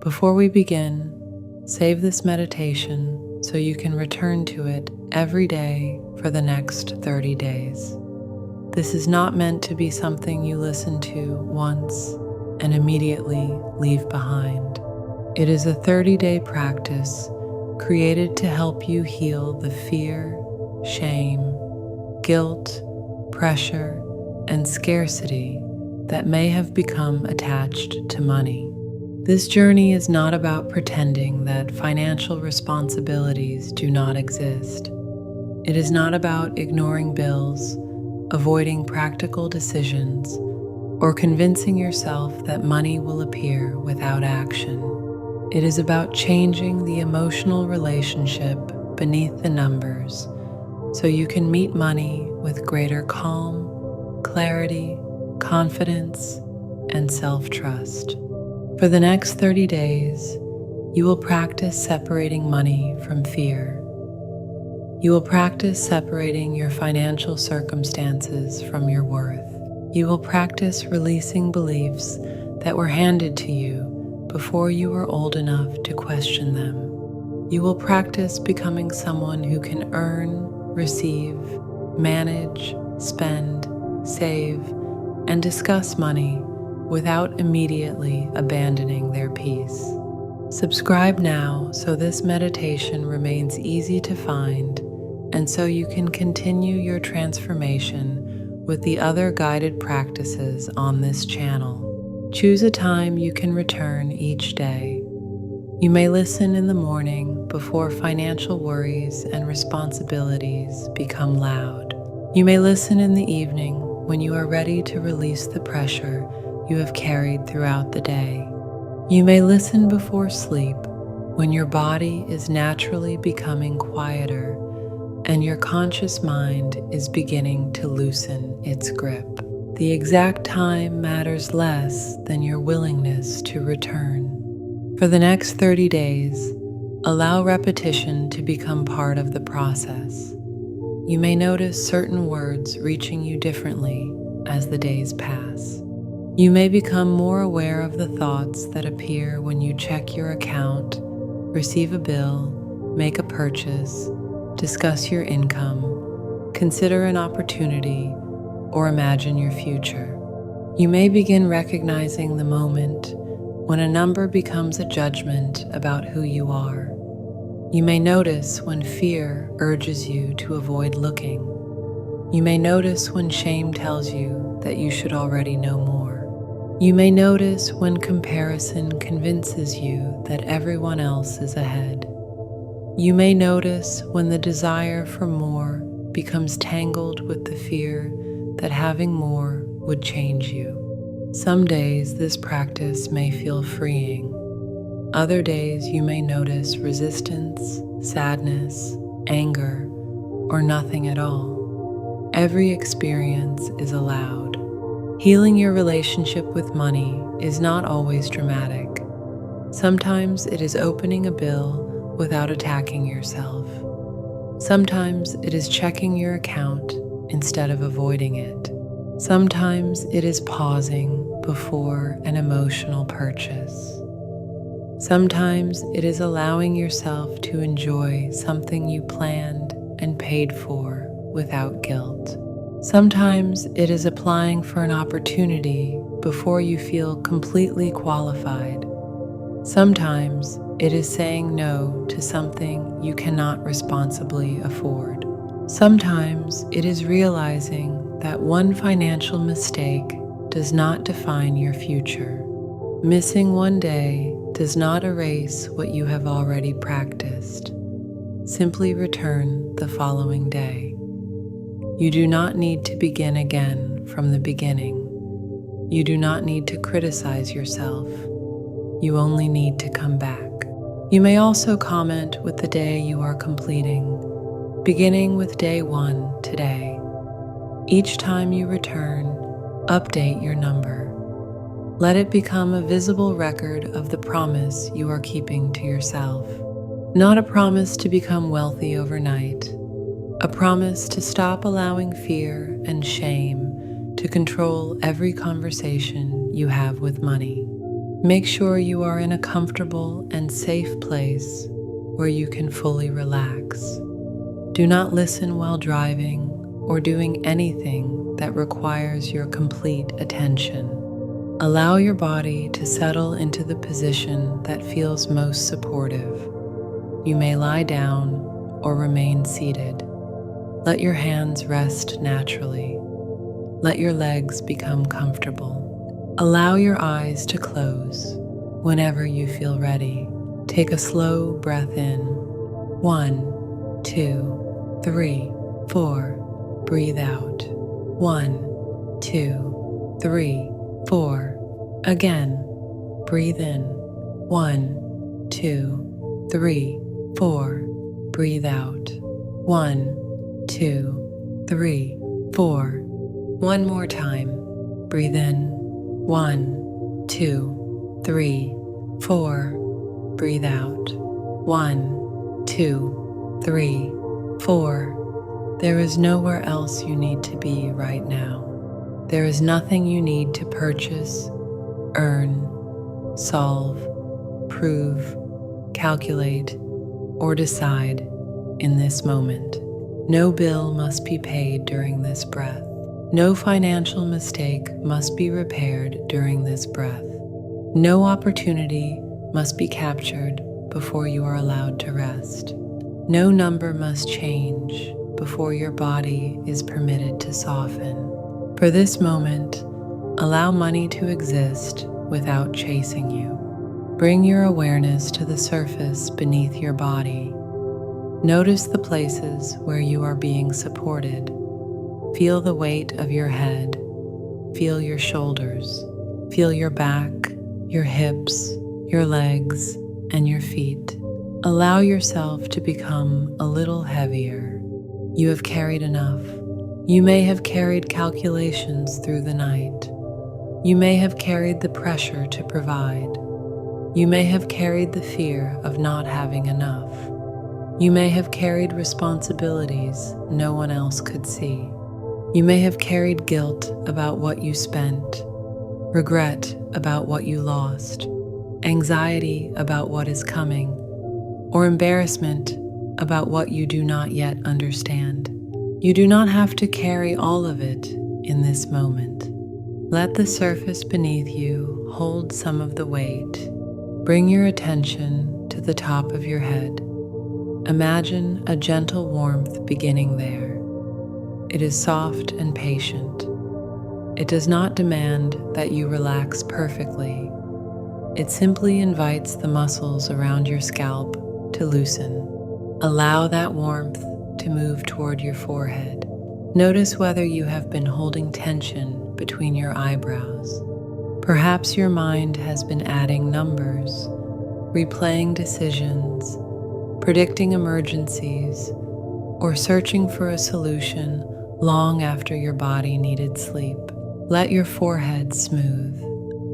Before we begin, save this meditation so you can return to it every day for the next 30 days. This is not meant to be something you listen to once and immediately leave behind. It is a 30-day practice created to help you heal the fear, shame, guilt, pressure, and scarcity that may have become attached to money. This journey is not about pretending that financial responsibilities do not exist. It is not about ignoring bills, avoiding practical decisions, or convincing yourself that money will appear without action. It is about changing the emotional relationship beneath the numbers so you can meet money with greater calm, clarity, confidence, and self-trust. For the next 30 days, you will practice separating money from fear. You will practice separating your financial circumstances from your worth. You will practice releasing beliefs that were handed to you before you were old enough to question them. You will practice becoming someone who can earn, receive, manage, spend, save, and discuss money without immediately abandoning their peace. Subscribe now so this meditation remains easy to find and so you can continue your transformation with the other guided practices on this channel. Choose a time you can return each day. You may listen in the morning before financial worries and responsibilities become loud. You may listen in the evening when you are ready to release the pressure you have carried throughout the day. You may listen before sleep when your body is naturally becoming quieter and your conscious mind is beginning to loosen its grip. The exact time matters less than your willingness to return. For the next 30 days, allow repetition to become part of the process. You may notice certain words reaching you differently as the days pass. You may become more aware of the thoughts that appear when you check your account, receive a bill, make a purchase, discuss your income, consider an opportunity, or imagine your future. You may begin recognizing the moment when a number becomes a judgment about who you are. You may notice when fear urges you to avoid looking. You may notice when shame tells you that you should already know more. You may notice when comparison convinces you that everyone else is ahead. You may notice when the desire for more becomes tangled with the fear that having more would change you. Some days this practice may feel freeing. Other days you may notice resistance, sadness, anger, or nothing at all. Every experience is allowed. Healing your relationship with money is not always dramatic. Sometimes it is opening a bill without attacking yourself. Sometimes it is checking your account instead of avoiding it. Sometimes it is pausing before an emotional purchase. Sometimes it is allowing yourself to enjoy something you planned and paid for without guilt. Sometimes it is applying for an opportunity before you feel completely qualified. Sometimes it is saying no to something you cannot responsibly afford. Sometimes it is realizing that one financial mistake does not define your future. Missing one day does not erase what you have already practiced. Simply return the following day. You do not need to begin again from the beginning. You do not need to criticize yourself. You only need to come back. You may also comment with the day you are completing, beginning with day 1 today. Each time you return, update your number. Let it become a visible record of the promise you are keeping to yourself. Not a promise to become wealthy overnight, a promise to stop allowing fear and shame to control every conversation you have with money. Make sure you are in a comfortable and safe place where you can fully relax. Do not listen while driving or doing anything that requires your complete attention. Allow your body to settle into the position that feels most supportive. You may lie down or remain seated. Let your hands rest naturally. Let your legs become comfortable. Allow your eyes to close. Whenever you feel ready, take a slow breath in. 1, 2, 3, 4. Breathe out. 1, 2, 3, 4. Again, breathe in. 1, 2, 3, 4. Breathe out. 1, 2, 3, 4. One more time. Breathe in. 1, 2, 3, 4. Breathe out. 1, 2, 3, 4. There is nowhere else you need to be right now. There is nothing you need to purchase, earn, solve, prove, calculate, or decide in this moment. No bill must be paid during this breath. No financial mistake must be repaired during this breath. No opportunity must be captured before you are allowed to rest. No number must change before your body is permitted to soften. For this moment, allow money to exist without chasing you. Bring your awareness to the surface beneath your body. Notice the places where you are being supported. Feel the weight of your head. Feel your shoulders. Feel your back, your hips, your legs, and your feet. Allow yourself to become a little heavier. You have carried enough. You may have carried calculations through the night. You may have carried the pressure to provide. You may have carried the fear of not having enough. You may have carried responsibilities no one else could see. You may have carried guilt about what you spent, regret about what you lost, anxiety about what is coming, or embarrassment about what you do not yet understand. You do not have to carry all of it in this moment. Let the surface beneath you hold some of the weight. Bring your attention to the top of your head. Imagine a gentle warmth beginning there. It is soft and patient. It does not demand that you relax perfectly. It simply invites the muscles around your scalp to loosen. Allow that warmth to move toward your forehead. Notice whether you have been holding tension between your eyebrows. Perhaps your mind has been adding numbers, replaying decisions, predicting emergencies, or searching for a solution long after your body needed sleep. Let your forehead smooth.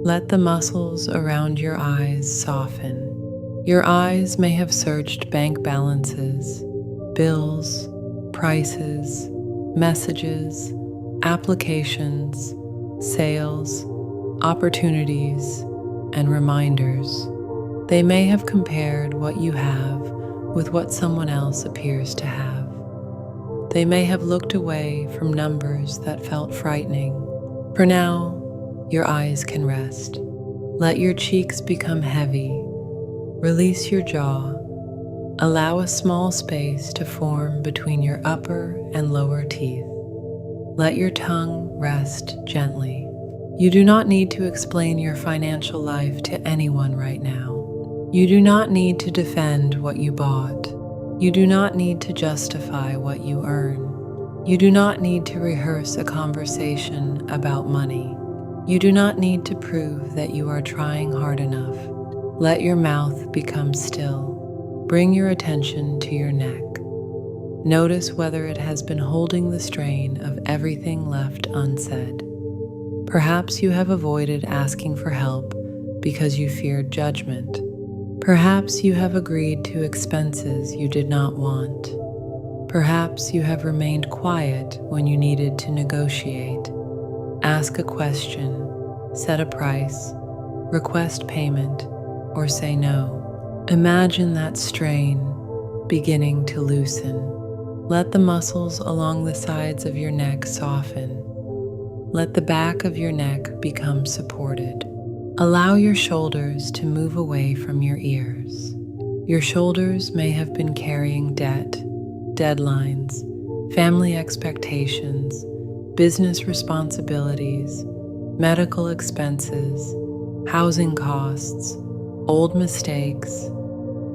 Let the muscles around your eyes soften. Your eyes may have searched bank balances, bills, prices, messages, applications, sales, opportunities, and reminders. They may have compared what you have with what someone else appears to have. They may have looked away from numbers that felt frightening. For now, your eyes can rest. Let your cheeks become heavy. Release your jaw. Allow a small space to form between your upper and lower teeth. Let your tongue rest gently. You do not need to explain your financial life to anyone right now. You do not need to defend what you bought. You do not need to justify what you earn. You do not need to rehearse a conversation about money. You do not need to prove that you are trying hard enough. Let your mouth become still. Bring your attention to your neck. Notice whether it has been holding the strain of everything left unsaid. Perhaps you have avoided asking for help because you feared judgment. Perhaps you have agreed to expenses you did not want. Perhaps you have remained quiet when you needed to negotiate. Ask a question, set a price, request payment, or say no. Imagine that strain beginning to loosen. Let the muscles along the sides of your neck soften. Let the back of your neck become supported. Allow your shoulders to move away from your ears. Your shoulders may have been carrying debt, deadlines, family expectations, business responsibilities, medical expenses, housing costs, old mistakes,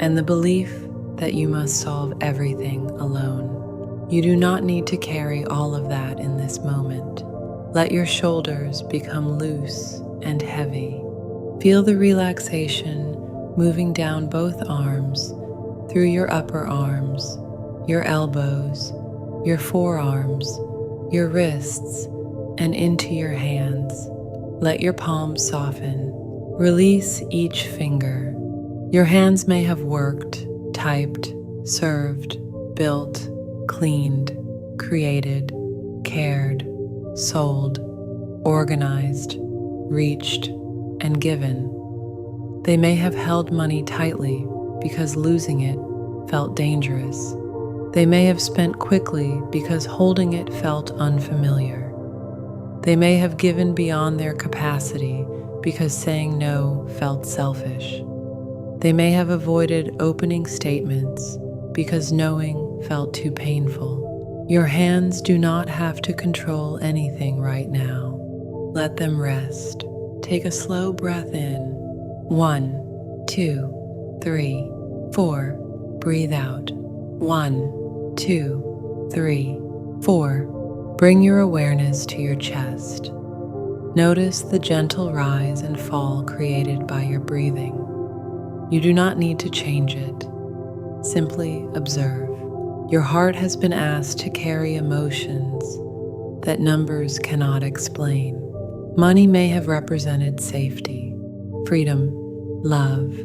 and the belief that you must solve everything alone. You do not need to carry all of that in this moment. Let your shoulders become loose and heavy. Feel the relaxation moving down both arms, through your upper arms, your elbows, your forearms, your wrists, and into your hands. Let your palms soften. Release each finger. Your hands may have worked, typed, served, built, cleaned, created, cared, sold, organized, reached, and given. They may have held money tightly because losing it felt dangerous. They may have spent quickly because holding it felt unfamiliar. They may have given beyond their capacity because saying no felt selfish. They may have avoided opening statements because knowing felt too painful. Your hands do not have to control anything right now. Let them rest. Take a slow breath in. 1, 2, 3, 4. Breathe out. 1, 2, 3, 4. Bring your awareness to your chest. Notice the gentle rise and fall created by your breathing. You do not need to change it. Simply observe. Your heart has been asked to carry emotions that numbers cannot explain. Money may have represented safety, freedom, love,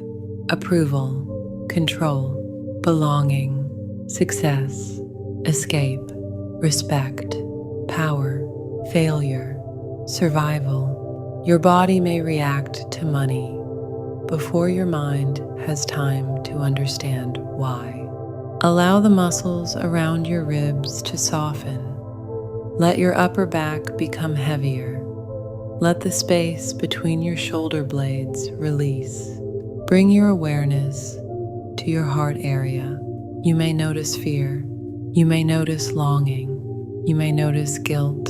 approval, control, belonging, success, escape, respect, power, failure, survival. Your body may react to money before your mind has time to understand why. Allow the muscles around your ribs to soften. Let your upper back become heavier. Let the space between your shoulder blades release. Bring your awareness to your heart area. You may notice fear. You may notice longing. You may notice guilt.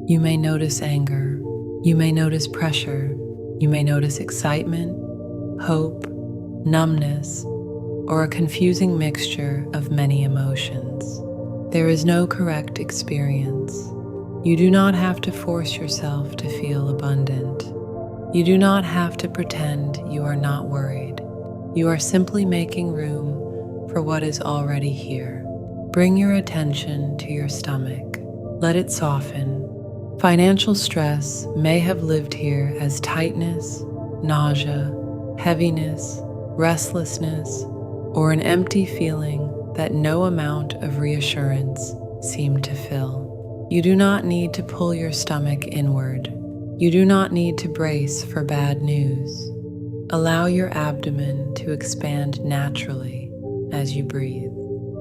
You may notice anger. You may notice pressure. You may notice excitement, hope, numbness, or a confusing mixture of many emotions. There is no correct experience. You do not have to force yourself to feel abundant. You do not have to pretend you are not worried. You are simply making room for what is already here. Bring your attention to your stomach. Let it soften. Financial stress may have lived here as tightness, nausea, heaviness, restlessness, or an empty feeling that no amount of reassurance seemed to fill. You do not need to pull your stomach inward. You do not need to brace for bad news. Allow your abdomen to expand naturally as you breathe.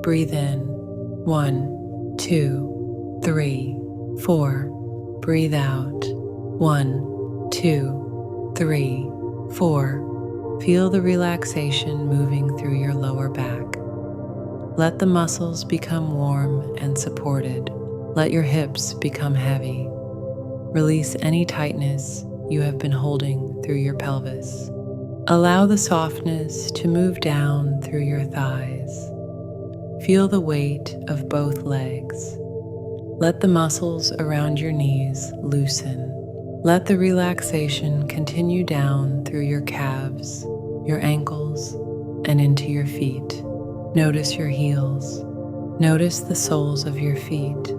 Breathe in. 1, 2, 3, 4. Breathe out. 1, 2, 3, 4. Feel the relaxation moving through your lower back. Let the muscles become warm and supported. Let your hips become heavy. Release any tightness you have been holding through your pelvis. Allow the softness to move down through your thighs. Feel the weight of both legs. Let the muscles around your knees loosen. Let the relaxation continue down through your calves, your ankles, and into your feet. Notice your heels. Notice the soles of your feet.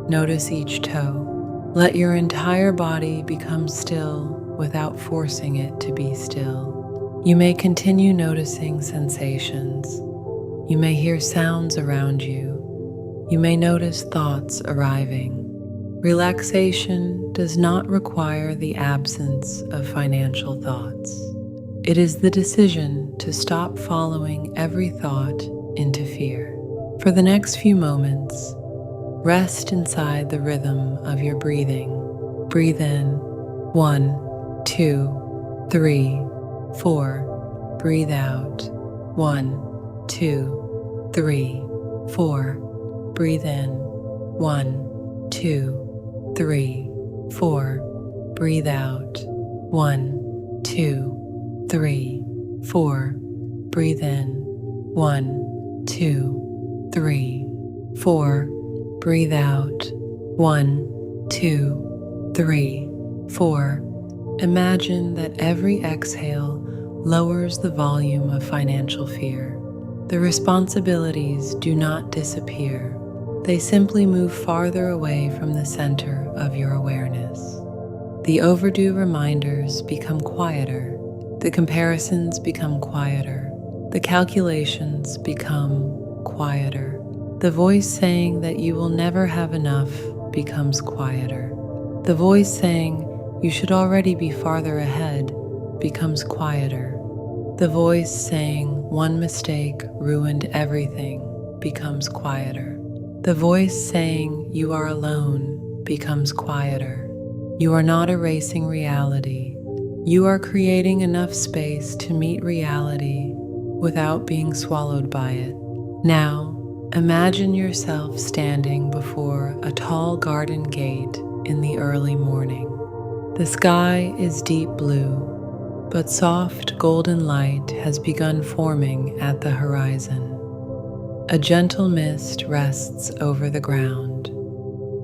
Notice each toe. Let your entire body become still without forcing it to be still. You may continue noticing sensations. You may hear sounds around you. You may notice thoughts arriving. Relaxation does not require the absence of financial thoughts. It is the decision to stop following every thought into fear. For the next few moments, rest inside the rhythm of your breathing. Breathe in 1, 2, 3, 4. Breathe out 1, 2, 3, 4. Breathe in 1, 2, 3, 4. Breathe out 1, 2, 3, 4. Breathe in 1, 2, 3, 4. Breathe out 1, 2, 3, 4. Imagine that every exhale lowers the volume of financial fear. The responsibilities do not disappear. They simply move farther away from the center of your awareness. The overdue reminders become quieter. The comparisons become quieter. The calculations become quieter. The voice saying that you will never have enough becomes quieter. The voice saying you should already be farther ahead becomes quieter. The voice saying one mistake ruined everything becomes quieter. The voice saying you are alone becomes quieter. You are not erasing reality. You are creating enough space to meet reality without being swallowed by it. Now, imagine yourself standing before a tall garden gate in the early morning. The sky is deep blue, but soft golden light has begun forming at the horizon. A gentle mist rests over the ground.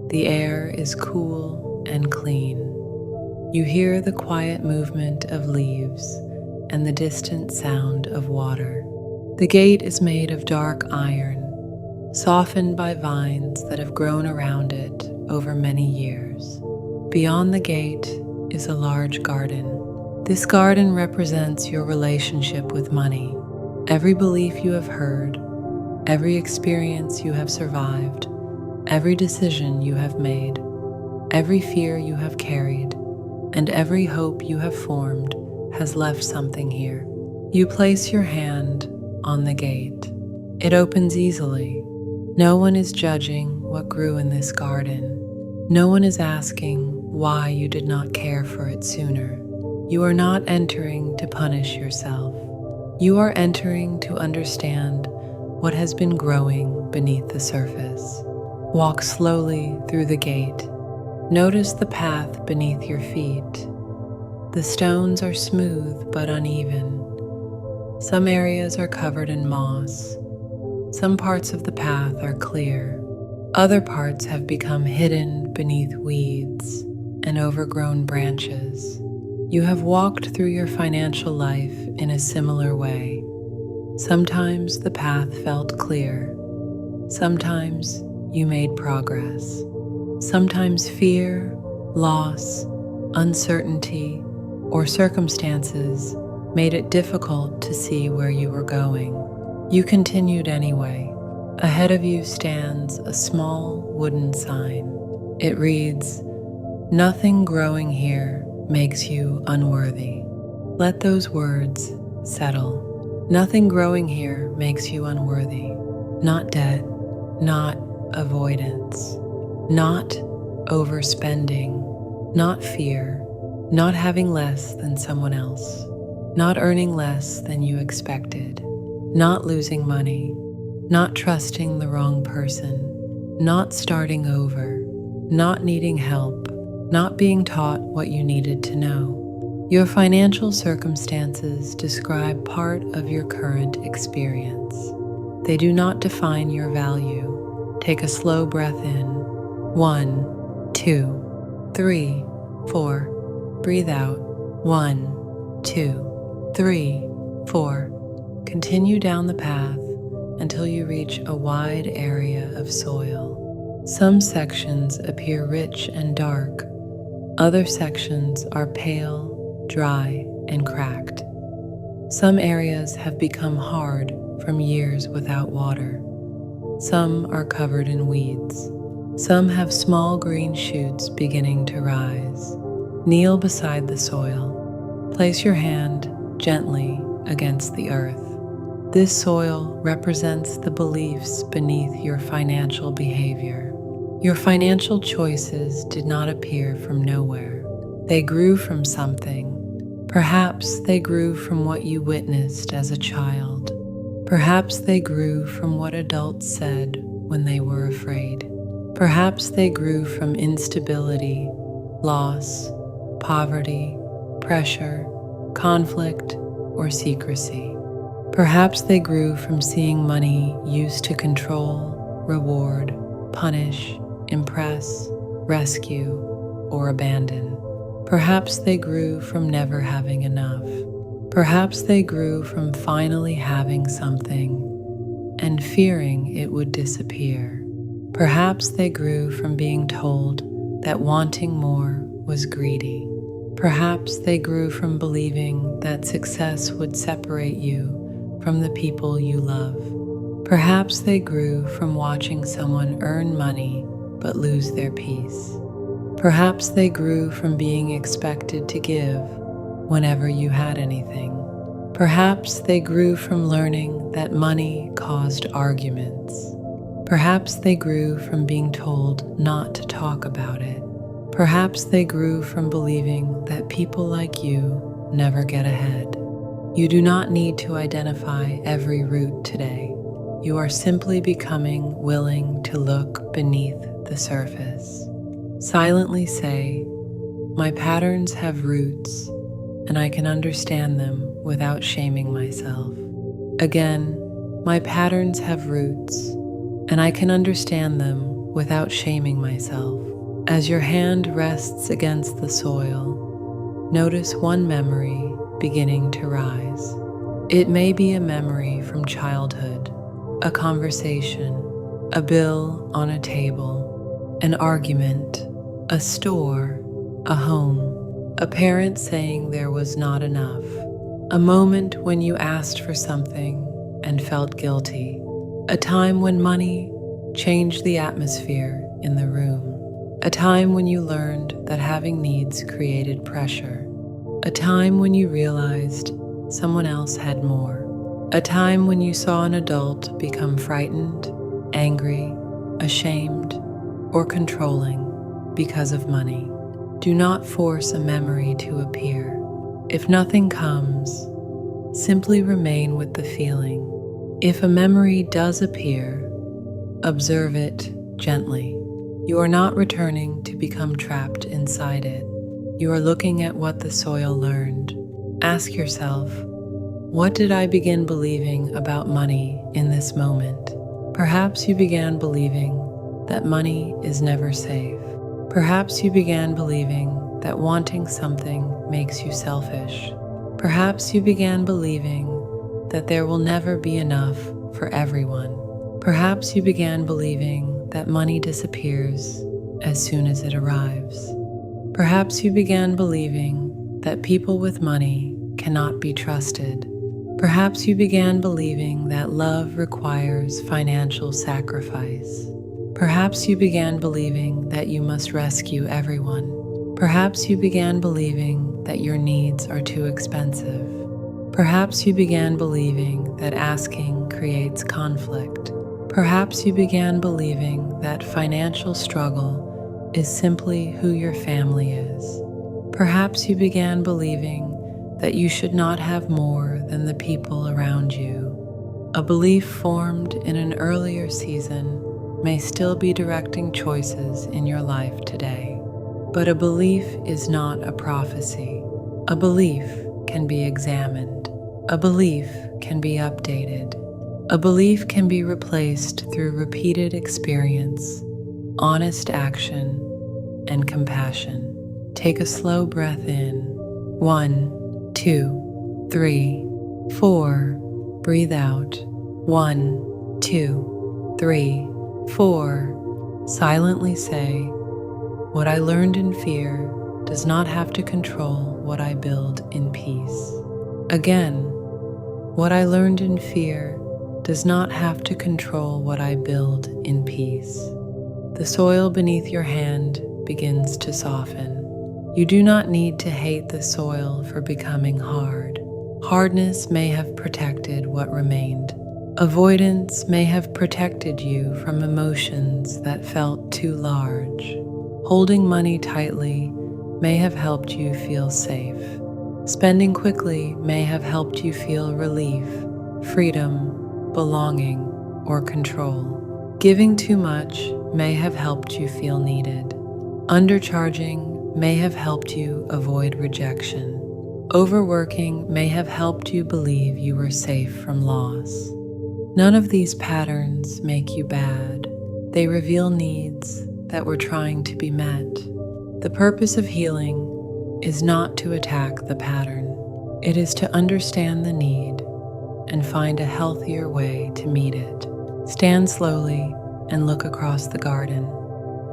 The air is cool and clean. You hear the quiet movement of leaves and the distant sound of water. The gate is made of dark iron, softened by vines that have grown around it over many years. Beyond the gate is a large garden. This garden represents your relationship with money. Every belief you have heard, every experience you have survived, every decision you have made, every fear you have carried, and every hope you have formed has left something here. You place your hand on the gate. It opens easily. No one is judging what grew in this garden. No one is asking why you did not care for it sooner. You are not entering to punish yourself. You are entering to understand what has been growing beneath the surface. Walk slowly through the gate. Notice the path beneath your feet. The stones are smooth but uneven. Some areas are covered in moss. Some parts of the path are clear. Other parts have become hidden beneath weeds and overgrown branches. You have walked through your financial life in a similar way. Sometimes the path felt clear. Sometimes you made progress. Sometimes fear, loss, uncertainty, or circumstances made it difficult to see where you were going. You continued anyway. Ahead of you stands a small wooden sign. It reads, "Nothing growing here makes you unworthy." Let those words settle. Nothing growing here makes you unworthy. Not debt, not avoidance, not overspending, not fear, not having less than someone else, not earning less than you expected, not losing money, not trusting the wrong person, not starting over, not needing help, not being taught what you needed to know. Your financial circumstances describe part of your current experience. They do not define your value. Take a slow breath in. 1, 2, 3, 4. Breathe out. 1, 2, 3, 4. Continue down the path until you reach a wide area of soil. Some sections appear rich and dark. Other sections are pale, dry, and cracked. Some areas have become hard from years without water. Some are covered in weeds. Some have small green shoots beginning to rise. Kneel beside the soil. Place your hand gently against the earth. This soil represents the beliefs beneath your financial behavior. Your financial choices did not appear from nowhere. They grew from something. Perhaps they grew from what you witnessed as a child. Perhaps they grew from what adults said when they were afraid. Perhaps they grew from instability, loss, poverty, pressure, conflict, or secrecy. Perhaps they grew from seeing money used to control, reward, punish, impress, rescue, or abandon. Perhaps they grew from never having enough. Perhaps they grew from finally having something and fearing it would disappear. Perhaps they grew from being told that wanting more was greedy. Perhaps they grew from believing that success would separate you from the people you love. Perhaps they grew from watching someone earn money but lose their peace. Perhaps they grew from being expected to give whenever you had anything. Perhaps they grew from learning that money caused arguments. Perhaps they grew from being told not to talk about it. Perhaps they grew from believing that people like you never get ahead. You do not need to identify every root today. You are simply becoming willing to look beneath the surface. Silently say, "My patterns have roots, and I can understand them without shaming myself." Again, "My patterns have roots, and I can understand them without shaming myself." As your hand rests against the soil, notice one memory beginning to rise. It may be a memory from childhood, a conversation, a bill on a table, an argument, a store, a home, a parent saying there was not enough, a moment when you asked for something and felt guilty, a time when money changed the atmosphere in the room, a time when you learned that having needs created pressure, a time when you realized someone else had more, a time when you saw an adult become frightened, angry, ashamed, or controlling because of money. Do not force a memory to appear. If nothing comes, simply remain with the feeling. If a memory does appear, observe it gently. You are not returning to become trapped inside it. You are looking at what the soil learned. Ask yourself, what did I begin believing about money in this moment? Perhaps you began believing that money is never safe. Perhaps you began believing that wanting something makes you selfish. Perhaps you began believing that there will never be enough for everyone. Perhaps you began believing that money disappears as soon as it arrives. Perhaps you began believing that people with money cannot be trusted. Perhaps you began believing that love requires financial sacrifice. Perhaps you began believing that you must rescue everyone. Perhaps you began believing that your needs are too expensive. Perhaps you began believing that asking creates conflict. Perhaps you began believing that financial struggle is simply who your family is. Perhaps you began believing that you should not have more than the people around you. A belief formed in an earlier season may still be directing choices in your life today. But a belief is not a prophecy. A belief can be examined. A belief can be updated. A belief can be replaced through repeated experience, honest action, and compassion. Take a slow breath in. 1, 2, 3, 4. Breathe out. 1, 2, 3, 4. Silently say, "What I learned in fear does not have to control what I build in peace." Again, what I learned in fear does not have to control what I build in peace. the soil beneath your hand begins to soften. You do not need to hate the soil for becoming hard. Hardness may have protected what remained. Avoidance may have protected you from emotions that felt too large. Holding money tightly may have helped you feel safe. Spending quickly may have helped you feel relief, freedom, belonging, or control. Giving too much may have helped you feel needed. Undercharging may have helped you avoid rejection. Overworking may have helped you believe you were safe from loss. None of these patterns make you bad. They reveal needs that were trying to be met. The purpose of healing is not to attack the pattern. It is to understand the need and find a healthier way to meet it. Stand slowly and look across the garden.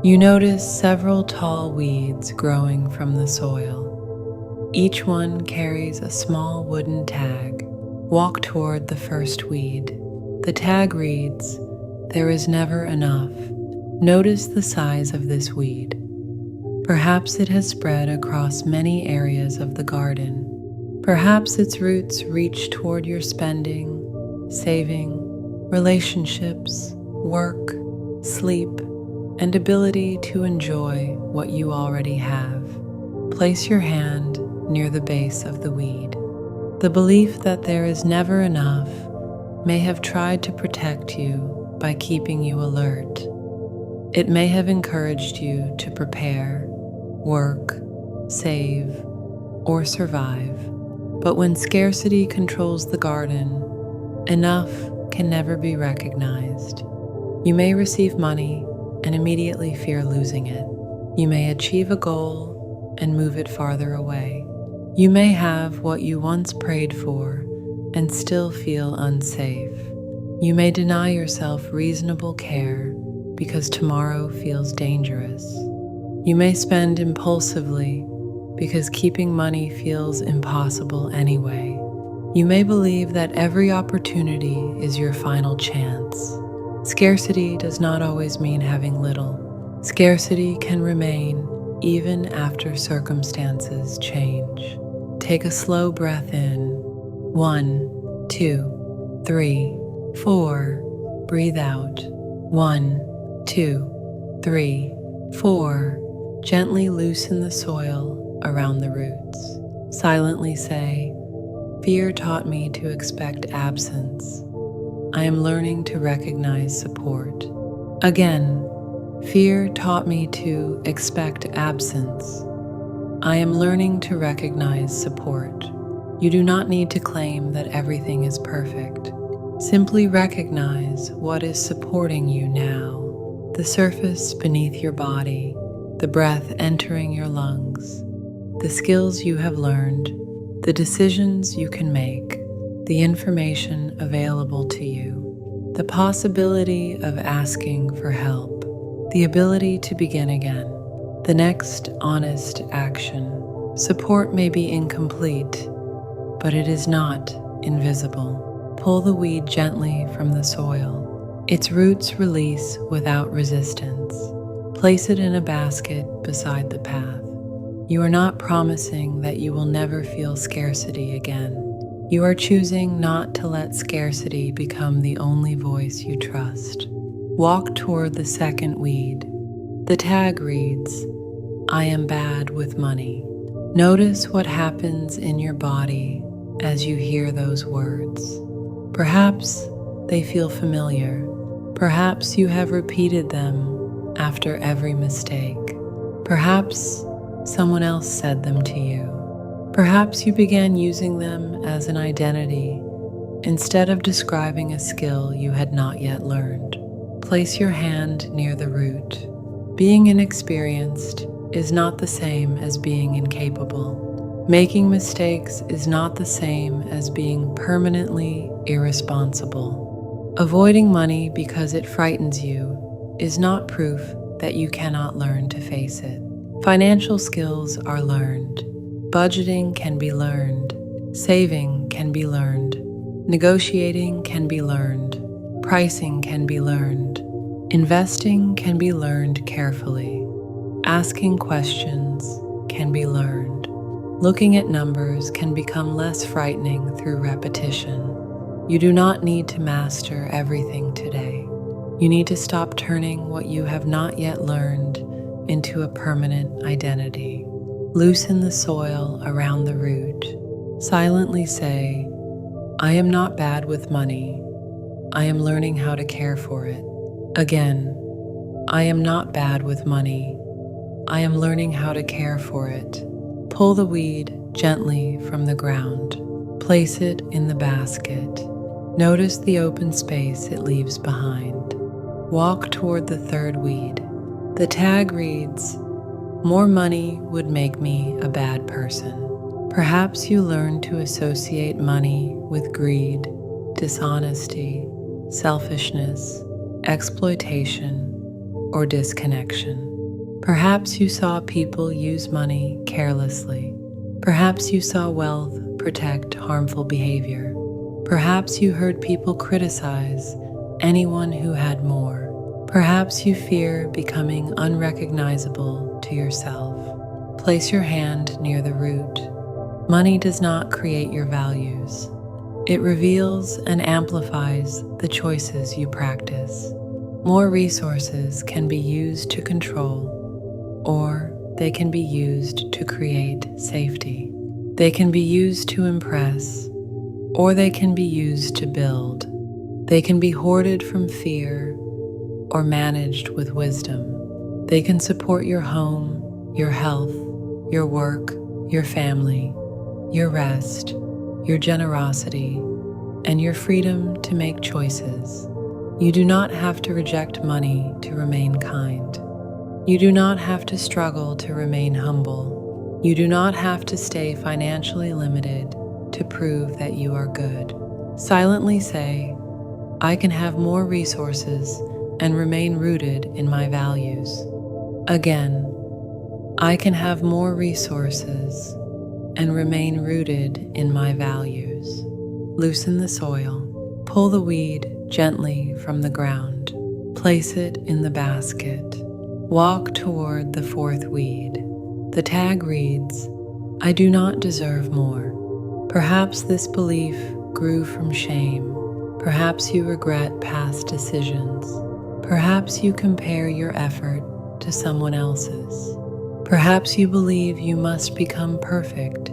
You notice several tall weeds growing from the soil. Each one carries a small wooden tag. Walk toward the first weed. The tag reads, "There is never enough." Notice the size of this weed. Perhaps it has spread across many areas of the garden. Perhaps its roots reach toward your spending, saving, relationships, work, sleep, and ability to enjoy what you already have. Place your hand near the base of the weed. The belief that there is never enough may have tried to protect you by keeping you alert. It may have encouraged you to prepare, work, save, or survive. But when scarcity controls the garden, enough can never be recognized. You may receive money and immediately fear losing it. You may achieve a goal and move it farther away. You may have what you once prayed for and still feel unsafe. You may deny yourself reasonable care because tomorrow feels dangerous. You may spend impulsively because keeping money feels impossible anyway. You may believe that every opportunity is your final chance. Scarcity does not always mean having little. Scarcity can remain even after circumstances change. Take a slow breath in. 1, 2, 3, 4. Breathe out. 1, 2, 3, 4. Gently loosen the soil around the roots. Silently say, "Fear taught me to expect absence. I am learning to recognize support." Again, fear taught me to expect absence. I am learning to recognize support. You do not need to claim that everything is perfect. Simply recognize what is supporting you now. The surface beneath your body, the breath entering your lungs, the skills you have learned, the decisions you can make, the information available to you, the possibility of asking for help, the ability to begin again, the next honest action. Support may be incomplete, but it is not invisible. Pull the weed gently from the soil. Its roots release without resistance. Place it in a basket beside the path. You are not promising that you will never feel scarcity again. You are choosing not to let scarcity become the only voice you trust. Walk toward the second weed. The tag reads, "I am bad with money." Notice what happens in your body as you hear those words. Perhaps they feel familiar. Perhaps you have repeated them after every mistake. Perhaps someone else said them to you. Perhaps you began using them as an identity instead of describing a skill you had not yet learned. Place your hand near the root. Being inexperienced is not the same as being incapable. Making mistakes is not the same as being permanently irresponsible. Avoiding money because it frightens you is not proof that you cannot learn to face it. Financial skills are learned. Budgeting can be learned. Saving can be learned. Negotiating can be learned. Pricing can be learned. Investing can be learned carefully. Asking questions can be learned. Looking at numbers can become less frightening through repetition. You do not need to master everything today. You need to stop turning what you have not yet learned into a permanent identity. Loosen the soil around the root. Silently say, I am not bad with money. I am learning how to care for it. Again, I am not bad with money. I am learning how to care for it. Pull the weed gently from the ground. Place it in the basket. Notice the open space it leaves behind. Walk toward the third weed. The tag reads, more money would make me a bad person. Perhaps you learn to associate money with greed, dishonesty, selfishness, exploitation, or disconnection. Perhaps you saw people use money carelessly. Perhaps you saw wealth protect harmful behavior. Perhaps you heard people criticize anyone who had more. Perhaps you fear becoming unrecognizable to yourself. Place your hand near the root. Money does not create your values. It reveals and amplifies the choices you practice. More resources can be used to control, or they can be used to create safety. They can be used to impress, or they can be used to build. They can be hoarded from fear or managed with wisdom. They can support your home, your health, your work, your family, your rest, your generosity, and your freedom to make choices. You do not have to reject money to remain kind. You do not have to struggle to remain humble. You do not have to stay financially limited to prove that you are good. Silently say, I can have more resources and remain rooted in my values. Again, I can have more resources and remain rooted in my values. Loosen the soil. Pull the weed gently from the ground. Place it in the basket. Walk toward the fourth weed. The tag reads, I do not deserve more. Perhaps this belief grew from shame. Perhaps you regret past decisions. Perhaps you compare your effort to someone else's. Perhaps you believe you must become perfect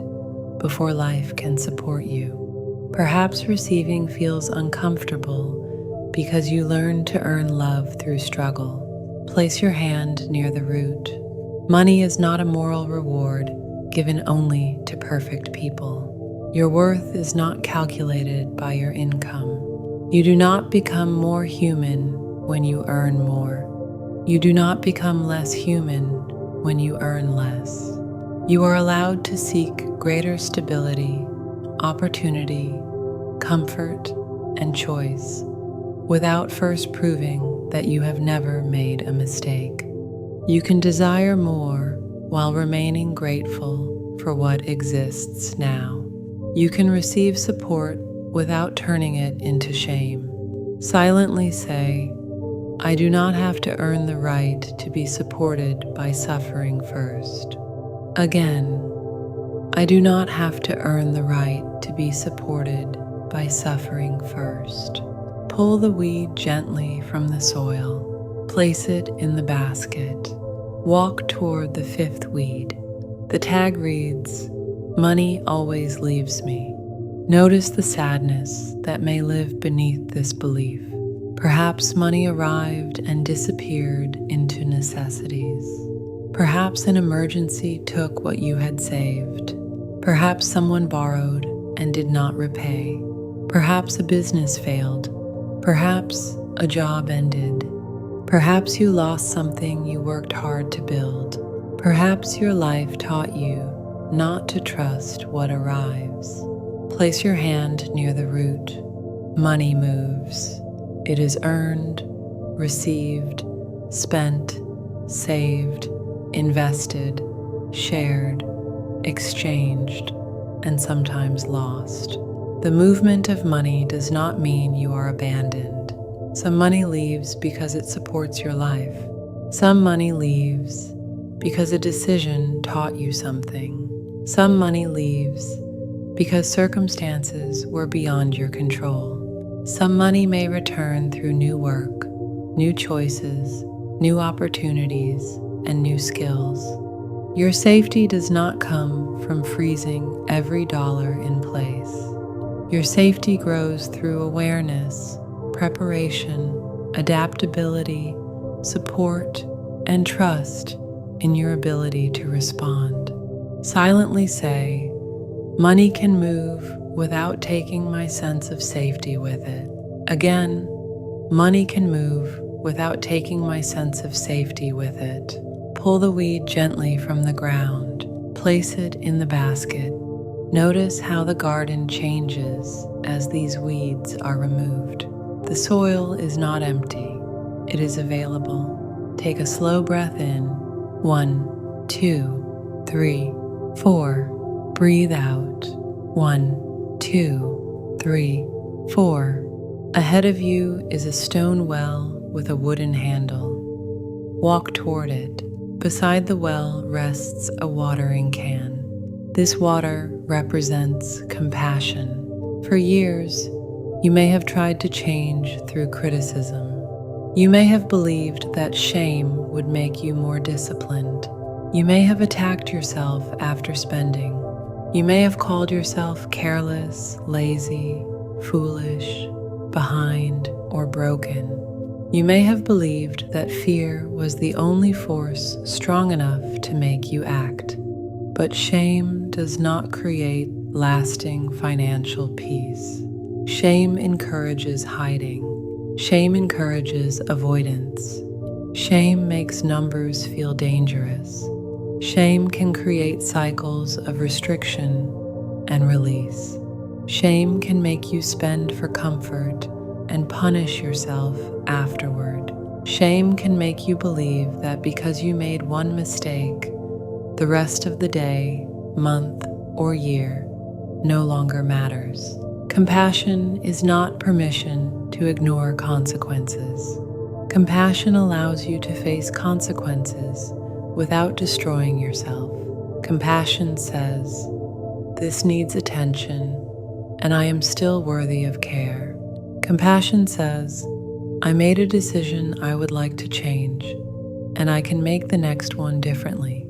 before life can support you. Perhaps receiving feels uncomfortable because you learned to earn love through struggle. Place your hand near the root. Money is not a moral reward given only to perfect people. Your worth is not calculated by your income. You do not become more human when you earn more. You do not become less human when you earn less. You are allowed to seek greater stability, opportunity, comfort, and choice without first proving that you have never made a mistake. You can desire more while remaining grateful for what exists now. You can receive support without turning it into shame. Silently say, I do not have to earn the right to be supported by suffering first. Again, I do not have to earn the right to be supported by suffering first. Pull the weed gently from the soil. Place it in the basket. Walk toward the fifth weed. The tag reads, Money always leaves me. Notice the sadness that may live beneath this belief. Perhaps money arrived and disappeared into necessities. Perhaps an emergency took what you had saved. Perhaps someone borrowed and did not repay. Perhaps a business failed. Perhaps a job ended. Perhaps you lost something you worked hard to build. Perhaps your life taught you not to trust what arrives. Place your hand near the root. Money moves. It is earned, received, spent, saved, invested, shared, exchanged, and sometimes lost. The movement of money does not mean you are abandoned. Some money leaves because it supports your life. Some money leaves because a decision taught you something. Some money leaves because circumstances were beyond your control. Some money may return through new work, new choices, new opportunities, and new skills. Your safety does not come from freezing every dollar in place. Your safety grows through awareness, preparation, adaptability, support, and trust in your ability to respond. Silently say, "Money can move without taking my sense of safety with it." Again, money can move without taking my sense of safety with it. Pull the weed gently from the ground. Place it in the basket. Notice how the garden changes as these weeds are removed. The soil is not empty. It is available. Take a slow breath in. 1, 2, 3, 4. Breathe out. 1, 2, 3, 4. Ahead of you is a stone well with a wooden handle. Walk toward it. Beside the well rests a watering can. This water represents compassion. For years, you may have tried to change through criticism. You may have believed that shame would make you more disciplined. You may have attacked yourself after spending. You may have called yourself careless, lazy, foolish, behind, or broken. You may have believed that fear was the only force strong enough to make you act. But shame does not create lasting financial peace. Shame encourages hiding. Shame encourages avoidance. Shame makes numbers feel dangerous. Shame can create cycles of restriction and release. Shame can make you spend for comfort and punish yourself afterward. Shame can make you believe that because you made one mistake, the rest of the day, month, or year no longer matters. Compassion is not permission to ignore consequences. Compassion allows you to face consequences without destroying yourself. Compassion says, "This needs attention, and I am still worthy of care." Compassion says, "I made a decision I would like to change, and I can make the next one differently."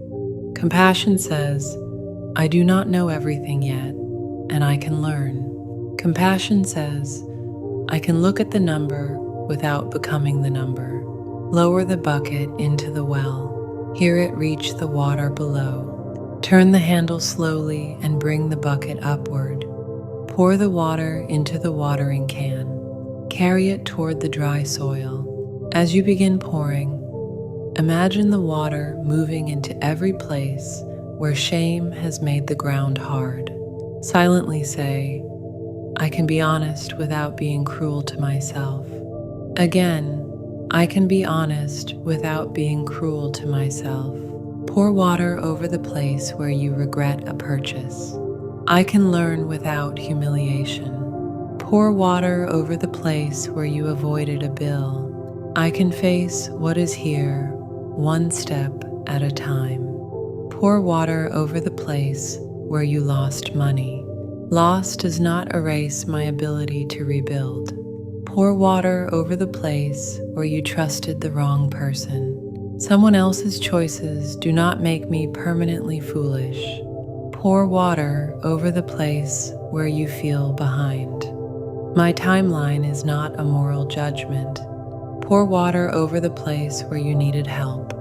Compassion says, "I do not know everything yet, and I can learn." Compassion says, "I can look at the number without becoming the number." Lower the bucket into the well. Hear it reach the water below. Turn the handle slowly and bring the bucket upward. Pour the water into the watering can. Carry it toward the dry soil. As you begin pouring, imagine the water moving into every place where shame has made the ground hard. Silently say, "I can be honest without being cruel to myself." Again, "I can be honest without being cruel to myself." Pour water over the place where you regret a purchase. "I can learn without humiliation." Pour water over the place where you avoided a bill. "I can face what is here, one step at a time." Pour water over the place where you lost money. "Loss does not erase my ability to rebuild." Pour water over the place where you trusted the wrong person. "Someone else's choices do not make me permanently foolish." Pour water over the place where you feel behind. "My timeline is not a moral judgment." Pour water over the place where you needed help.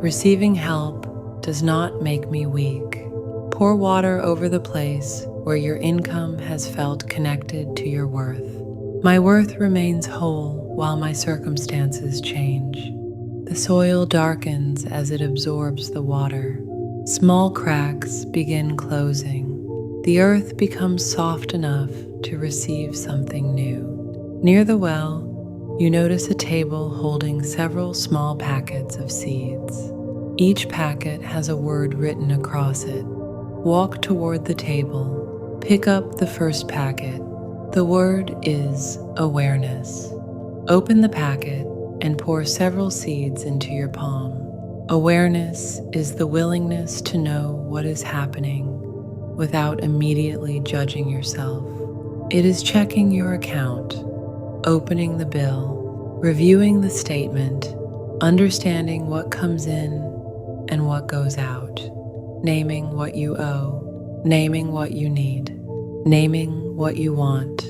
"Receiving help does not make me weak." Pour water over the place where your income has felt connected to your worth. "My worth remains whole while my circumstances change." The soil darkens as it absorbs the water. Small cracks begin closing. The earth becomes soft enough to receive something new. Near the well, you notice a table holding several small packets of seeds. Each packet has a word written across it. Walk toward the table. Pick up the first packet. The word is awareness. Open the packet and pour several seeds into your palm. Awareness is the willingness to know what is happening without immediately judging yourself. It is checking your account, opening the bill, reviewing the statement, understanding what comes in and what goes out, naming what you owe, naming what you need, naming what you want.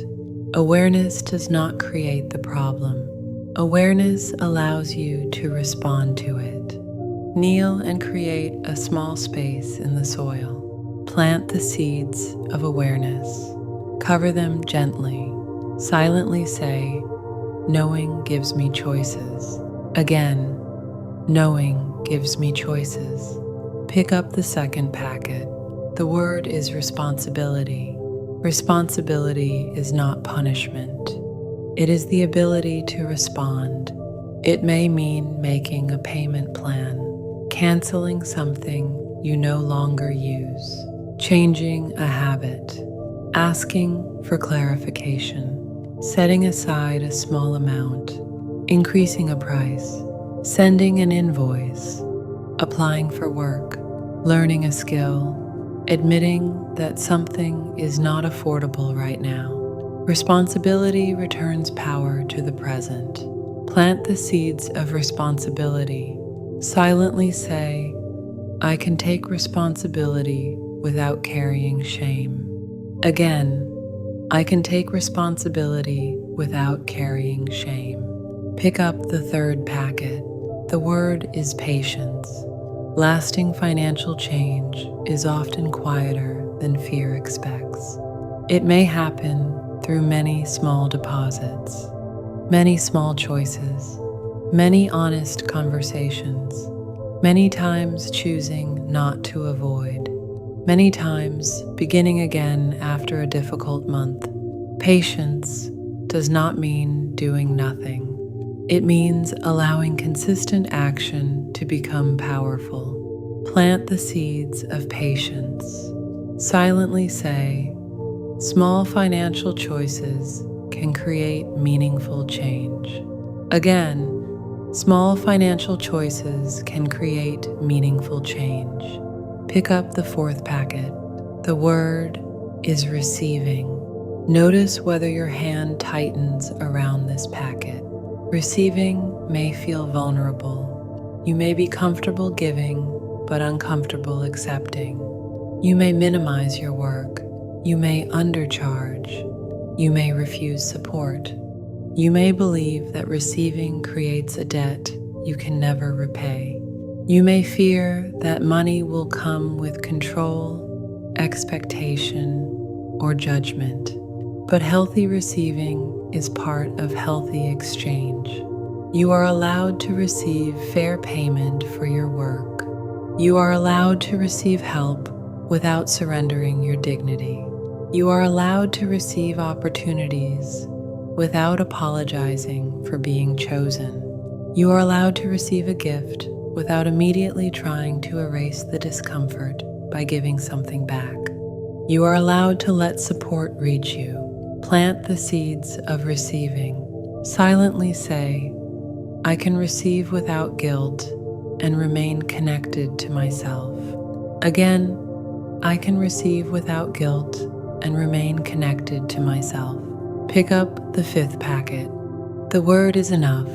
Awareness does not create the problem. Awareness allows you to respond to it. Kneel and create a small space in the soil. Plant the seeds of awareness. Cover them gently. Silently say, "Knowing gives me choices." Again, knowing gives me choices. Pick up the second packet. The word is responsibility. Responsibility is not punishment. It is the ability to respond. It may mean making a payment plan, canceling something you no longer use, changing a habit, asking for clarification, setting aside a small amount, increasing a price, sending an invoice, applying for work, learning a skill, admitting that something is not affordable right now. Responsibility returns power to the present. Plant the seeds of responsibility. Silently say, "I can take responsibility without carrying shame." Again, I can take responsibility without carrying shame. Pick up the third packet. The word is patience. Lasting financial change is often quieter than fear expects. It may happen through many small deposits, many small choices, many honest conversations, many times choosing not to avoid, many times beginning again after a difficult month. Patience does not mean doing nothing. It means allowing consistent action to become powerful. Plant the seeds of patience. Silently say, "Small financial choices can create meaningful change." Again, small financial choices can create meaningful change. Pick up the fourth packet. The word is receiving. Notice whether your hand tightens around this packet. Receiving may feel vulnerable. You may be comfortable giving, but uncomfortable accepting. You may minimize your work. You may undercharge. You may refuse support. You may believe that receiving creates a debt you can never repay. You may fear that money will come with control, expectation, or judgment. But healthy receiving is part of healthy exchange. You are allowed to receive fair payment for your work. You are allowed to receive help without surrendering your dignity. You are allowed to receive opportunities without apologizing for being chosen. You are allowed to receive a gift without immediately trying to erase the discomfort by giving something back. You are allowed to let support reach you. Plant the seeds of receiving. Silently say, "I can receive without guilt and remain connected to myself." Again, I can receive without guilt and remain connected to myself. Pick up the fifth packet. The word is enough.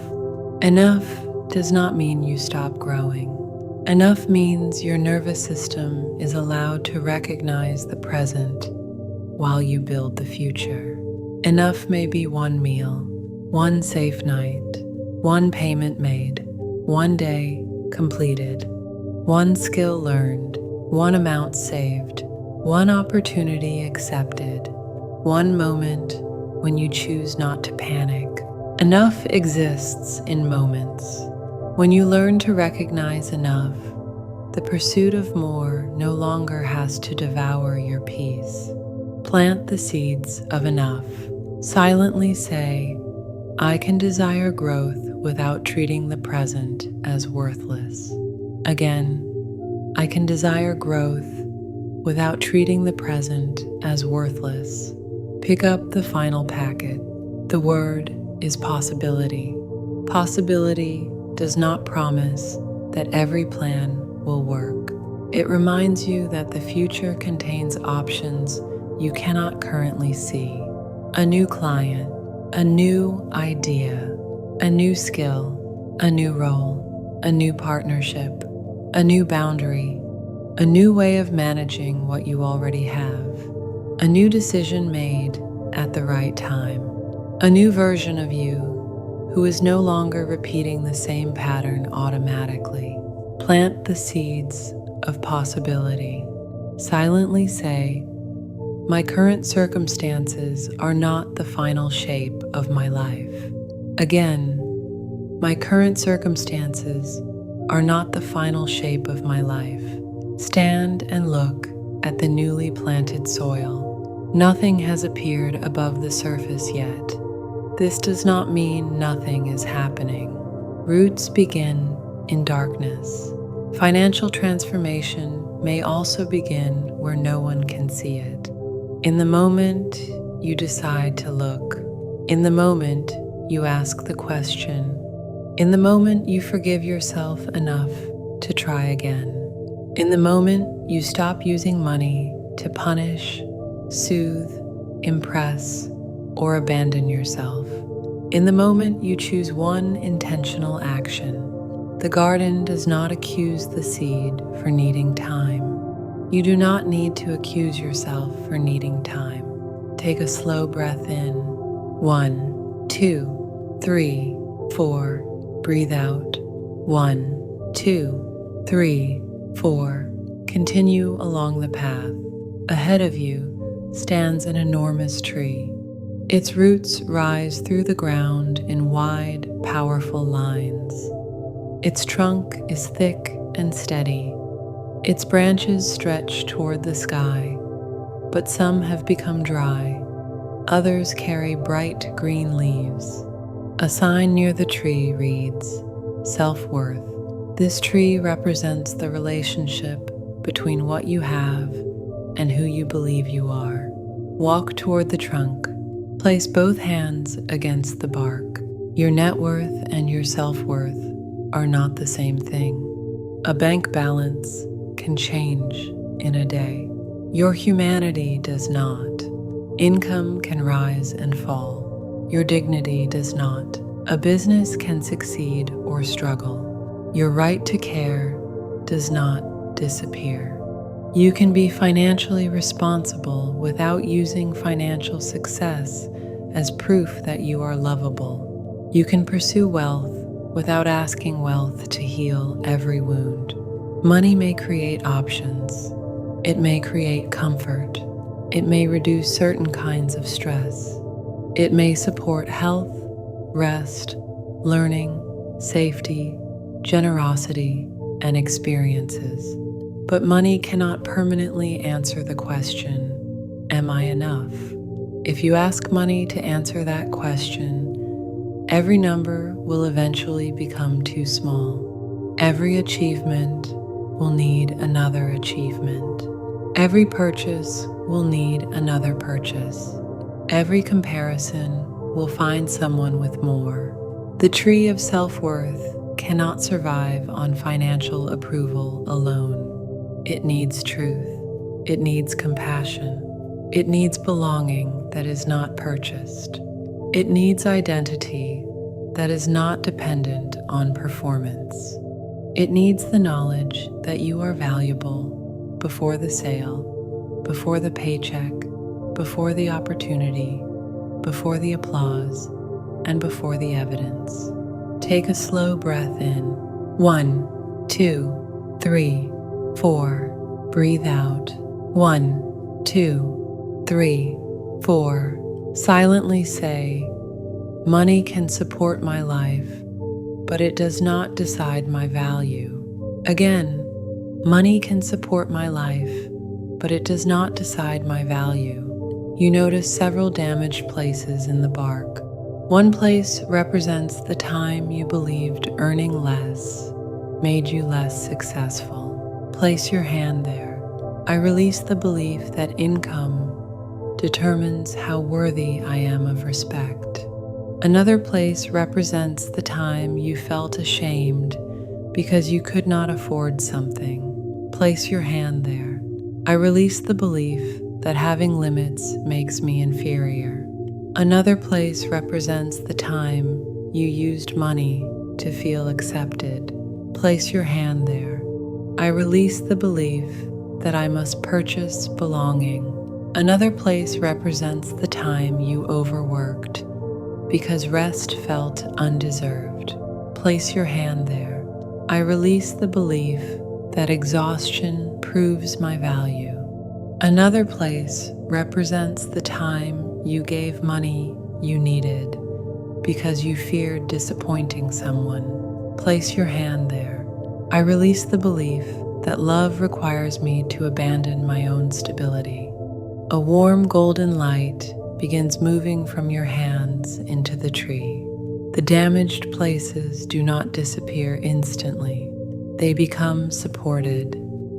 Enough does not mean you stop growing. Enough means your nervous system is allowed to recognize the present while you build the future. Enough may be one meal, one safe night, one payment made, one day completed, one skill learned, one amount saved, one opportunity accepted, one moment when you choose not to panic. Enough exists in moments. When you learn to recognize enough, the pursuit of more no longer has to devour your peace. Plant the seeds of enough. Silently say, "I can desire growth without treating the present as worthless." Again, I can desire growth without treating the present as worthless. Pick up the final packet. The word is possibility. Possibility does not promise that every plan will work. It reminds you that the future contains options you cannot currently see. A new client, a new idea, a new skill, a new role, a new partnership, a new boundary, a new way of managing what you already have, a new decision made at the right time, a new version of you who is no longer repeating the same pattern automatically. Plant the seeds of possibility. Silently say, "My current circumstances are not the final shape of my life." Again, "My current circumstances are not the final shape of my life." Stand and look at the newly planted soil. Nothing has appeared above the surface yet. This does not mean nothing is happening. Roots begin in darkness. Financial transformation may also begin where no one can see it. In the moment you decide to look, in the moment you ask the question, in the moment you forgive yourself enough to try again, in the moment you stop using money to punish, soothe, impress, or abandon yourself, in the moment you choose one intentional action. The garden does not accuse the seed for needing time. You do not need to accuse yourself for needing time. Take a slow breath in. 1, 2, 3, 4. Breathe out. 1, 2, 3, 4. Continue along the path. Ahead of you stands an enormous tree. Its roots rise through the ground in wide, powerful lines. Its trunk is thick and steady. Its branches stretch toward the sky, but some have become dry. Others carry bright green leaves. A sign near the tree reads, "Self-worth." This tree represents the relationship between what you have and who you believe you are. Walk toward the trunk. Place both hands against the bark. Your net worth and your self-worth are not the same thing. A bank balance can change in a day. Your humanity does not. Income can rise and fall. Your dignity does not. A business can succeed or struggle. Your right to care does not disappear. You can be financially responsible without using financial success as proof that you are lovable. You can pursue wealth without asking wealth to heal every wound. Money may create options. It may create comfort. It may reduce certain kinds of stress. It may support health, rest, learning, safety, generosity, and experiences. But money cannot permanently answer the question, "Am I enough?" If you ask money to answer that question, every number will eventually become too small. Every achievement will need another achievement. Every purchase will need another purchase. Every comparison will find someone with more. The tree of self-worth cannot survive on financial approval alone. It needs truth. It needs compassion. It needs belonging that is not purchased. It needs identity that is not dependent on performance. It needs the knowledge that you are valuable before the sale, before the paycheck, before the opportunity, before the applause, and before the evidence. Take a slow breath in. 1, 2, 3, 4. Breathe out. 1, 2, 3, 4. Silently say, "Money can support my life, but it does not decide my value." Again, money can support my life, but it does not decide my value. You notice several damaged places in the bark. One place represents the time you believed earning less made you less successful. Place your hand there. I release the belief that income determines how worthy I am of respect. Another place represents the time you felt ashamed because you could not afford something. Place your hand there. I release the belief that having limits makes me inferior. Another place represents the time you used money to feel accepted. Place your hand there. I release the belief that I must purchase belonging. Another place represents the time you overworked because rest felt undeserved. Place your hand there. I release the belief that exhaustion proves my value. Another place represents the time you gave money you needed because you feared disappointing someone. Place your hand there. I release the belief that love requires me to abandon my own stability. A warm golden light begins moving from your hands into the tree. The damaged places do not disappear instantly. They become supported.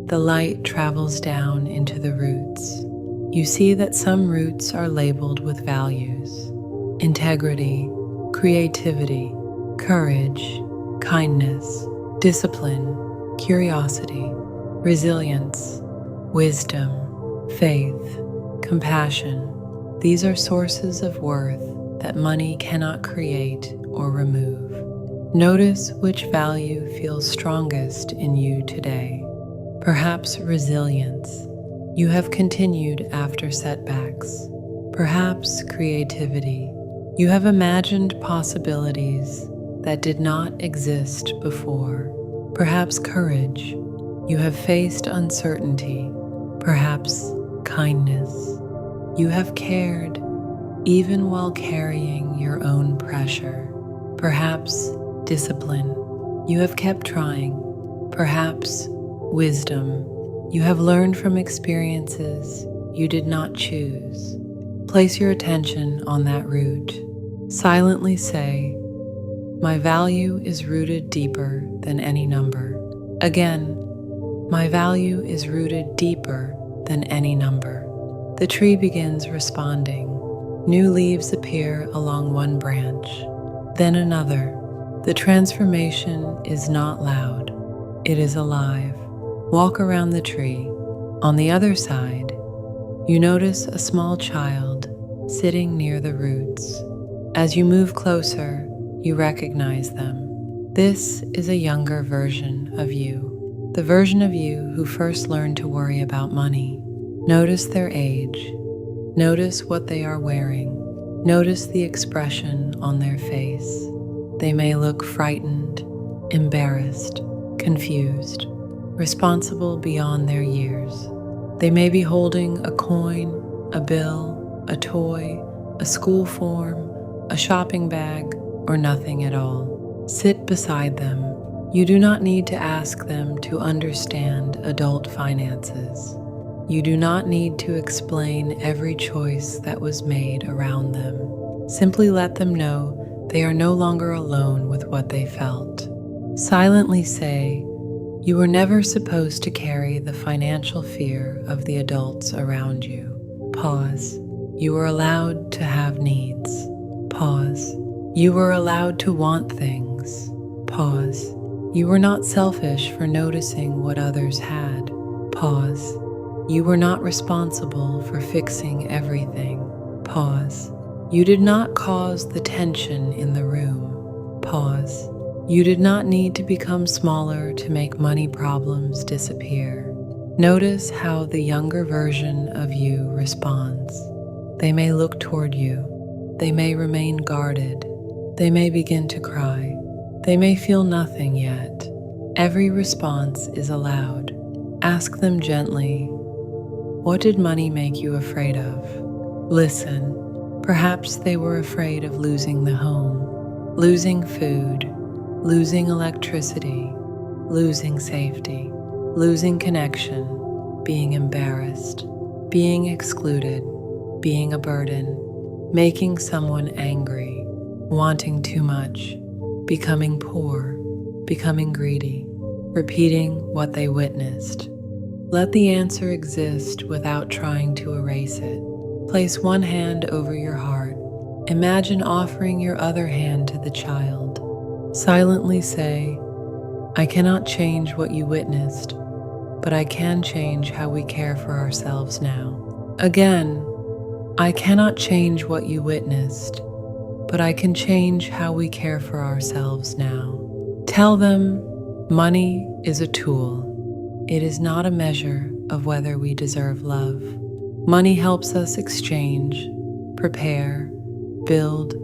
The light travels down into the roots. You see that some roots are labeled with values: integrity, creativity, courage, kindness, discipline, curiosity, resilience, wisdom, faith, compassion. These are sources of worth that money cannot create or remove. Notice which value feels strongest in you today. Perhaps resilience. You have continued after setbacks. Perhaps creativity. You have imagined possibilities that did not exist before. Perhaps courage. You have faced uncertainty. Perhaps kindness. You have cared even while carrying your own pressure. Perhaps discipline. You have kept trying. Perhaps wisdom. You have learned from experiences you did not choose. Place your attention on that root. Silently say, "My value is rooted deeper than any number." Again, my value is rooted deeper than any number. The tree begins responding. New leaves appear along one branch, then another. The transformation is not loud, it is alive. Walk around the tree. On the other side, you notice a small child sitting near the roots. As you move closer, you recognize them. This is a younger version of you, the version of you who first learned to worry about money. Notice their age. Notice what they are wearing. Notice the expression on their face. They may look frightened, embarrassed, confused, responsible beyond their years. They may be holding a coin, a bill, a toy, a school form, a shopping bag, or nothing at all. Sit beside them. You do not need to ask them to understand adult finances. You do not need to explain every choice that was made around them. Simply let them know they are no longer alone with what they felt. Silently say, "You were never supposed to carry the financial fear of the adults around you." Pause. You were allowed to have needs. Pause. You were allowed to want things. Pause. You were not selfish for noticing what others had. Pause. You were not responsible for fixing everything. Pause. You did not cause the tension in the room. Pause. You did not need to become smaller to make money problems disappear. Notice how the younger version of you responds. They may look toward you. They may remain guarded. They may begin to cry. They may feel nothing yet. Every response is allowed. Ask them gently, "What did money make you afraid of?" Listen. Perhaps they were afraid of losing the home, losing food, losing electricity, losing safety, losing connection, being embarrassed, being excluded, being a burden, making someone angry, wanting too much, becoming poor, becoming greedy, repeating what they witnessed. Let the answer exist without trying to erase it. Place one hand over your heart Imagine offering your other hand to the child. Silently say, I cannot change what you witnessed, but I can change how we care for ourselves now. Again, I cannot change what you witnessed, but I can change how we care for ourselves now. Tell them money is a tool. It is not a measure of whether we deserve love. Money helps us exchange, prepare, build,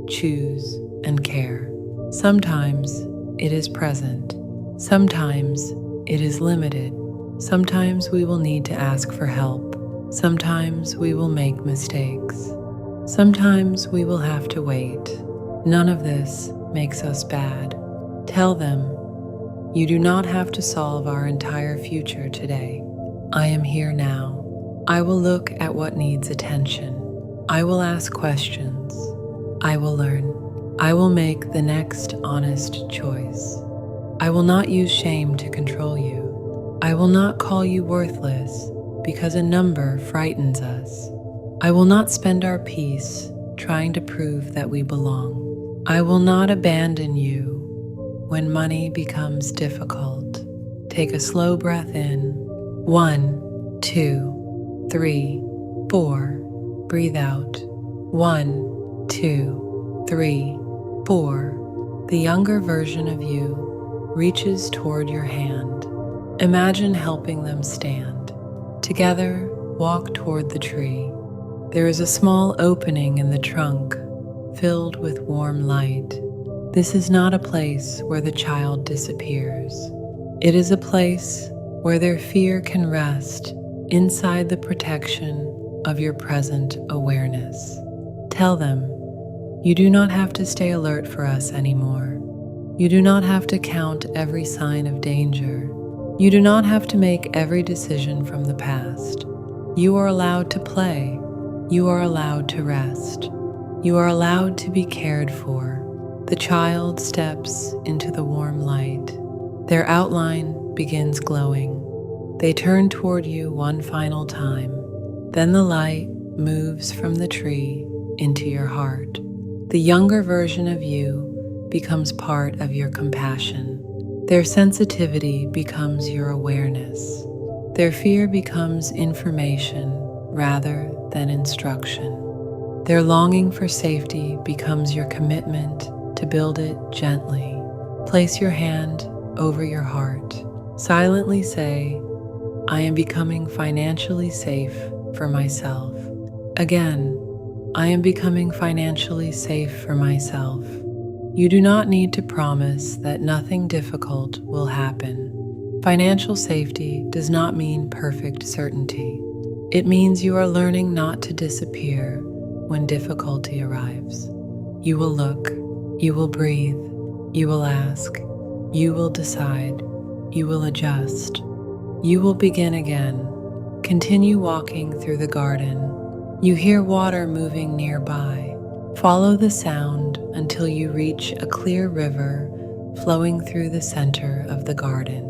choose, and care. Sometimes it is present. Sometimes it is limited. Sometimes we will need to ask for help. Sometimes we will make mistakes. Sometimes we will have to wait. None of this makes us bad. Tell them, you do not have to solve our entire future today. I am here now. I will look at what needs attention. I will ask questions. I will learn. I will make the next honest choice. I will not use shame to control you. I will not call you worthless because a number frightens us. I will not spend our peace trying to prove that we belong. I will not abandon you when money becomes difficult. Take a slow breath in. 1, 2, 3, 4. Breathe out. 1, 2, 3, 4. The younger version of you reaches toward your hand. Imagine helping them stand. Together, walk toward the tree. There is a small opening in the trunk, filled with warm light. This is not a place where the child disappears. It is a place where their fear can rest inside the protection of your present awareness. Tell them, you do not have to stay alert for us anymore. You do not have to count every sign of danger. You do not have to make every decision from the past. You are allowed to play. You are allowed to rest. You are allowed to be cared for. The child steps into the warm light. Their outline begins glowing. They turn toward you one final time. Then the light moves from the tree into your heart. The younger version of you becomes part of your compassion. Their sensitivity becomes your awareness. Their fear becomes information rather than instruction. Their longing for safety becomes your commitment to build it gently. Place your hand over your heart. Silently say, I am becoming financially safe for myself. Again, I am becoming financially safe for myself. You do not need to promise that nothing difficult will happen. Financial safety does not mean perfect certainty. It means you are learning not to disappear when difficulty arrives. You will look, you will breathe, you will ask, you will decide, you will adjust. You will begin again. Continue walking through the garden. You hear water moving nearby. Follow the sound until you reach a clear river flowing through the center of the garden.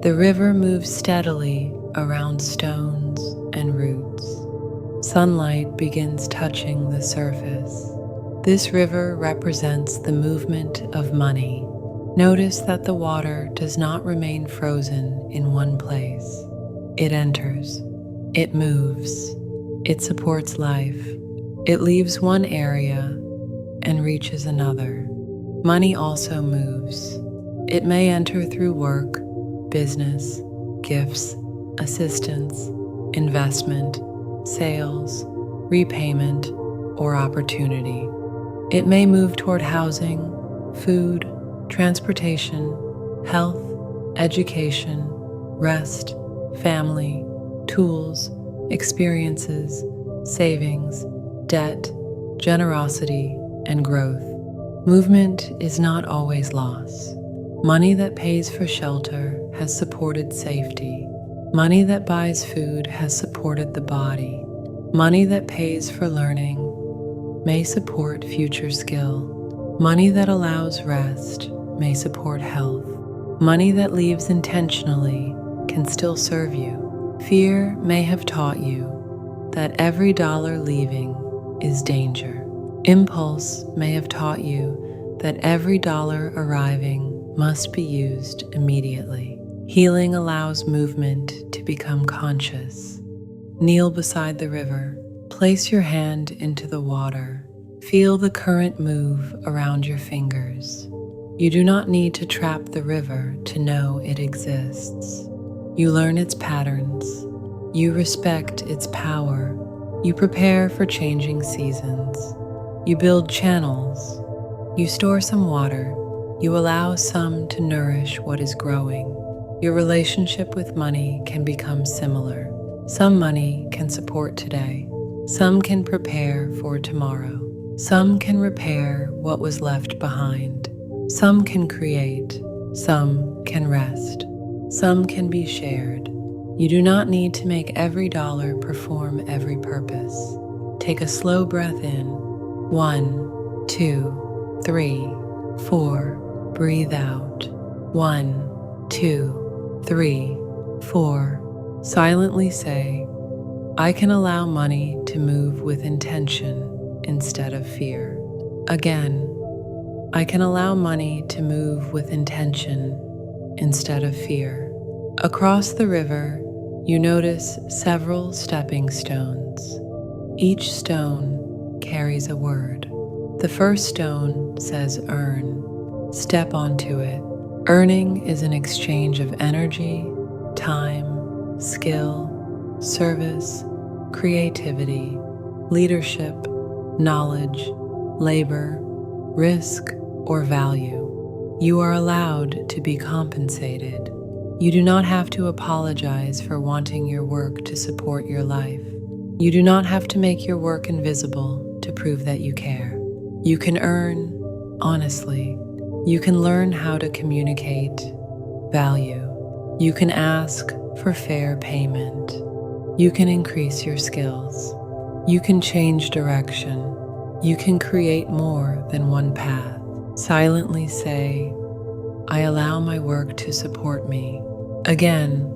The river moves steadily around stones and roots. Sunlight begins touching the surface. This river represents the movement of money. Notice that the water does not remain frozen in one place. It enters. It moves. It supports life. It leaves one area and reaches another. Money also moves. It may enter through work, business, gifts, assistance, investment, sales, repayment, or opportunity. It may move toward housing, food, transportation, health, education, rest, family, tools, experiences, savings, debt, generosity, and growth. Movement is not always loss. Money that pays for shelter has supported safety. Money that buys food has supported the body. Money that pays for learning may support future skill. Money that allows rest may support health. Money that leaves intentionally can still serve you. Fear may have taught you that every dollar leaving is danger. Impulse may have taught you that every dollar arriving must be used immediately. Healing allows movement to become conscious. Kneel beside the river. Place your hand into the water. Feel the current move around your fingers. You do not need to trap the river to know it exists. You learn its patterns. You respect its power. You prepare for changing seasons. You build channels. You store some water. You allow some to nourish what is growing. Your relationship with money can become similar. Some money can support today. Some can prepare for tomorrow. Some can repair what was left behind. Some can create. Some can rest. Some can be shared. You do not need to make every dollar perform every purpose. Take a slow breath in. 1, 2, 3, 4. Breathe out. 1, 2, 3, 4. Silently say, I can allow money to move with intention instead of fear. Again, I can allow money to move with intention instead of fear. Across the river, you notice several stepping stones. Each stone carries a word. The first stone says earn. Step onto it. Earning is an exchange of energy, time, skill, service, creativity, leadership, knowledge, labor, risk, or value. You are allowed to be compensated. You do not have to apologize for wanting your work to support your life. You do not have to make your work invisible to prove that you care. You can earn honestly. You can learn how to communicate value. You can ask for fair payment. You can increase your skills. You can change direction. You can create more than one path. Silently say, I allow my work to support me. Again,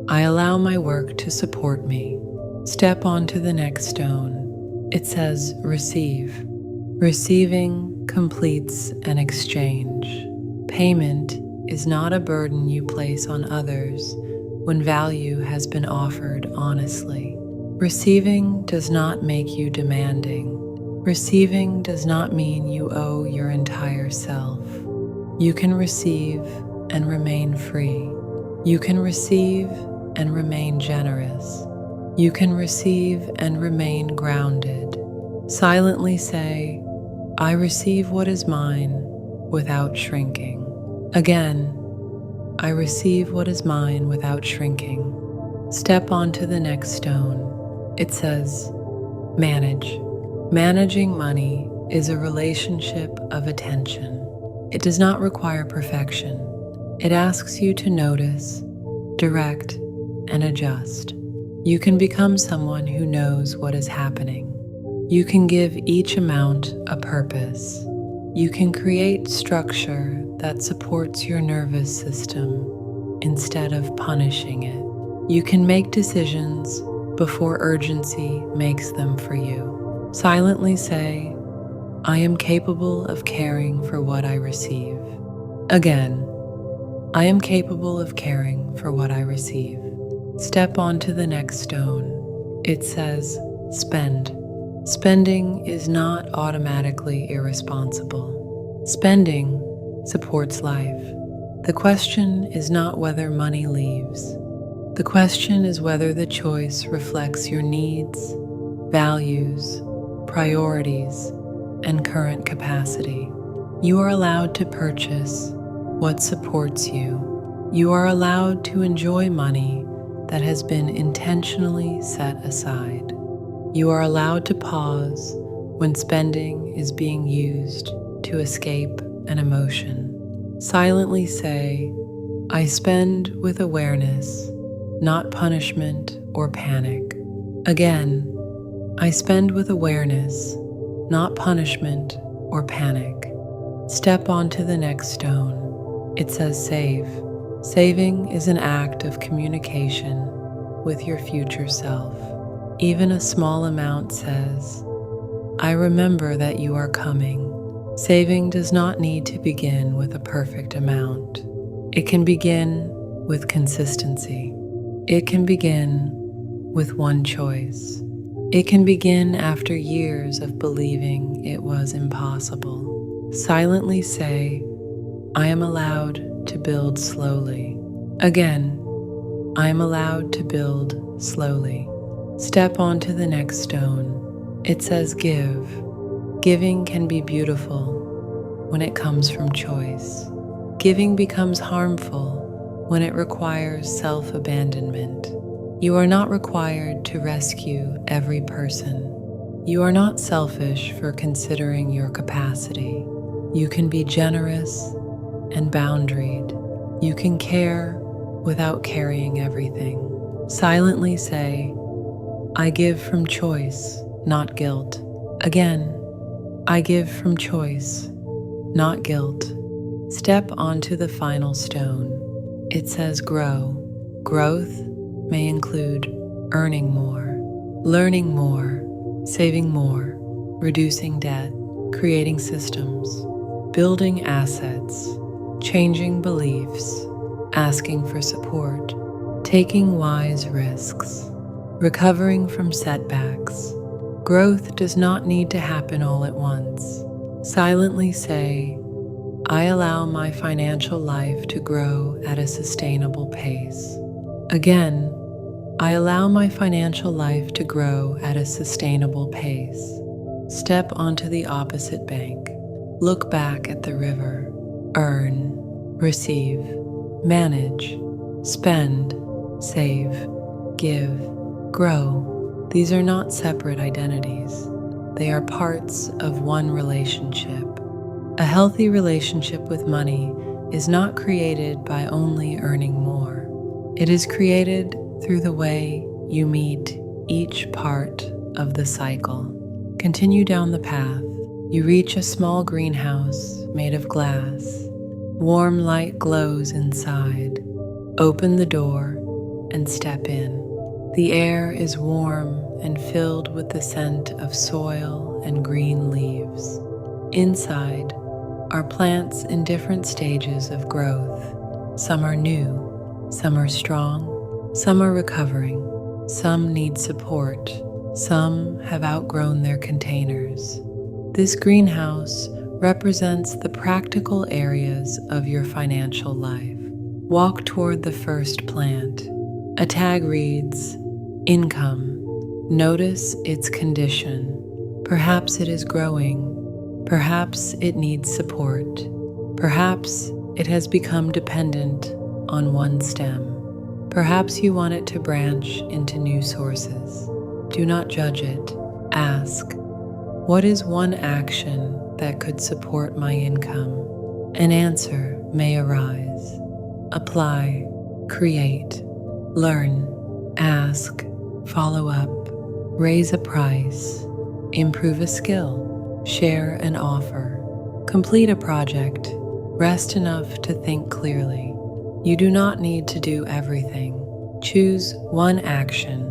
I allow my work to support me. Step onto the next stone. It says receive. Receiving completes an exchange. Payment is not a burden you place on others when value has been offered honestly. Receiving does not make you demanding. Receiving does not mean you owe your entire self. You can receive and remain free. You can receive and remain generous. You can receive and remain grounded. Silently say, I receive what is mine without shrinking. Again, I receive what is mine without shrinking. Step onto the next stone. It says, manage. Managing money is a relationship of attention. It does not require perfection. It asks you to notice, direct, and adjust. You can become someone who knows what is happening. You can give each amount a purpose. You can create structure that supports your nervous system instead of punishing it. You can make decisions before urgency makes them for you. Silently say, I am capable of caring for what I receive. Again, I am capable of caring for what I receive. Step onto the next stone. It says, spend. Spending is not automatically irresponsible. Spending supports life. The question is not whether money leaves. The question is whether the choice reflects your needs, values, priorities, and current capacity. You are allowed to purchase what supports you. You are allowed to enjoy money that has been intentionally set aside. You are allowed to pause when spending is being used to escape an emotion. Silently say, I spend with awareness, not punishment or panic. Again, I spend with awareness, not punishment or panic. Step onto the next stone. It says save. Saving is an act of communication with your future self. Even a small amount says, I remember that you are coming. Saving does not need to begin with a perfect amount. It can begin with consistency. It can begin with one choice. It can begin after years of believing it was impossible. Silently say, I am allowed to build slowly. Again, I am allowed to build slowly. Step onto the next stone. It says give. Giving can be beautiful when it comes from choice. Giving becomes harmful when it requires self-abandonment. You are not required to rescue every person. You are not selfish for considering your capacity. You can be generous and boundaried. You can care without carrying everything. Silently say, I give from choice, not guilt. Again, I give from choice, not guilt. Step onto the final stone. It says grow. Growth may include earning more, learning more, saving more, reducing debt, creating systems, building assets, changing beliefs, asking for support, taking wise risks, recovering from setbacks. Growth does not need to happen all at once. Silently say, I allow my financial life to grow at a sustainable pace. Again, I allow my financial life to grow at a sustainable pace. Step onto the opposite bank. Look back at the river. Earn, receive, manage, spend, save, give, grow. These are not separate identities. They are parts of one relationship. A healthy relationship with money is not created by only earning more. It is created through the way you meet each part of the cycle. Continue down the path. You reach a small greenhouse made of glass. Warm light glows inside. Open the door and step in. The air is warm and filled with the scent of soil and green leaves. Inside are plants in different stages of growth. Some are new, some are strong, some are recovering, some need support, some have outgrown their containers. This greenhouse represents the practical areas of your financial life. Walk toward the first plant. A tag reads, Income. Notice its condition. Perhaps it is growing. Perhaps it needs support. Perhaps it has become dependent on one stem. Perhaps you want it to branch into new sources. Do not judge it. Ask, what is one action that could support my income? An answer may arise. Apply, create, learn, ask, follow up, raise a price, improve a skill, share an offer, complete a project, rest enough to think clearly. You do not need to do everything. Choose one action.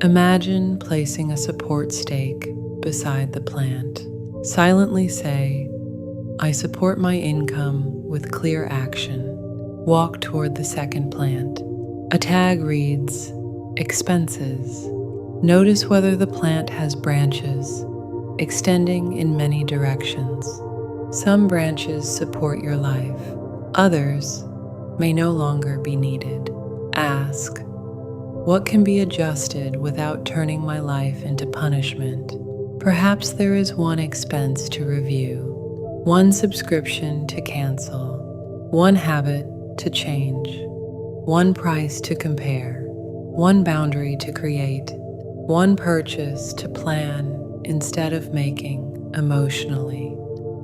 Imagine placing a support stake beside the plant. Silently say, I support my income with clear action. Walk toward the second plant. A tag reads, Expenses. Notice whether the plant has branches, extending in many directions. Some branches support your life. Others may no longer be needed. Ask, what can be adjusted without turning my life into punishment? Perhaps there is one expense to review, one subscription to cancel, one habit to change, one price to compare, one boundary to create, one purchase to plan instead of making emotionally.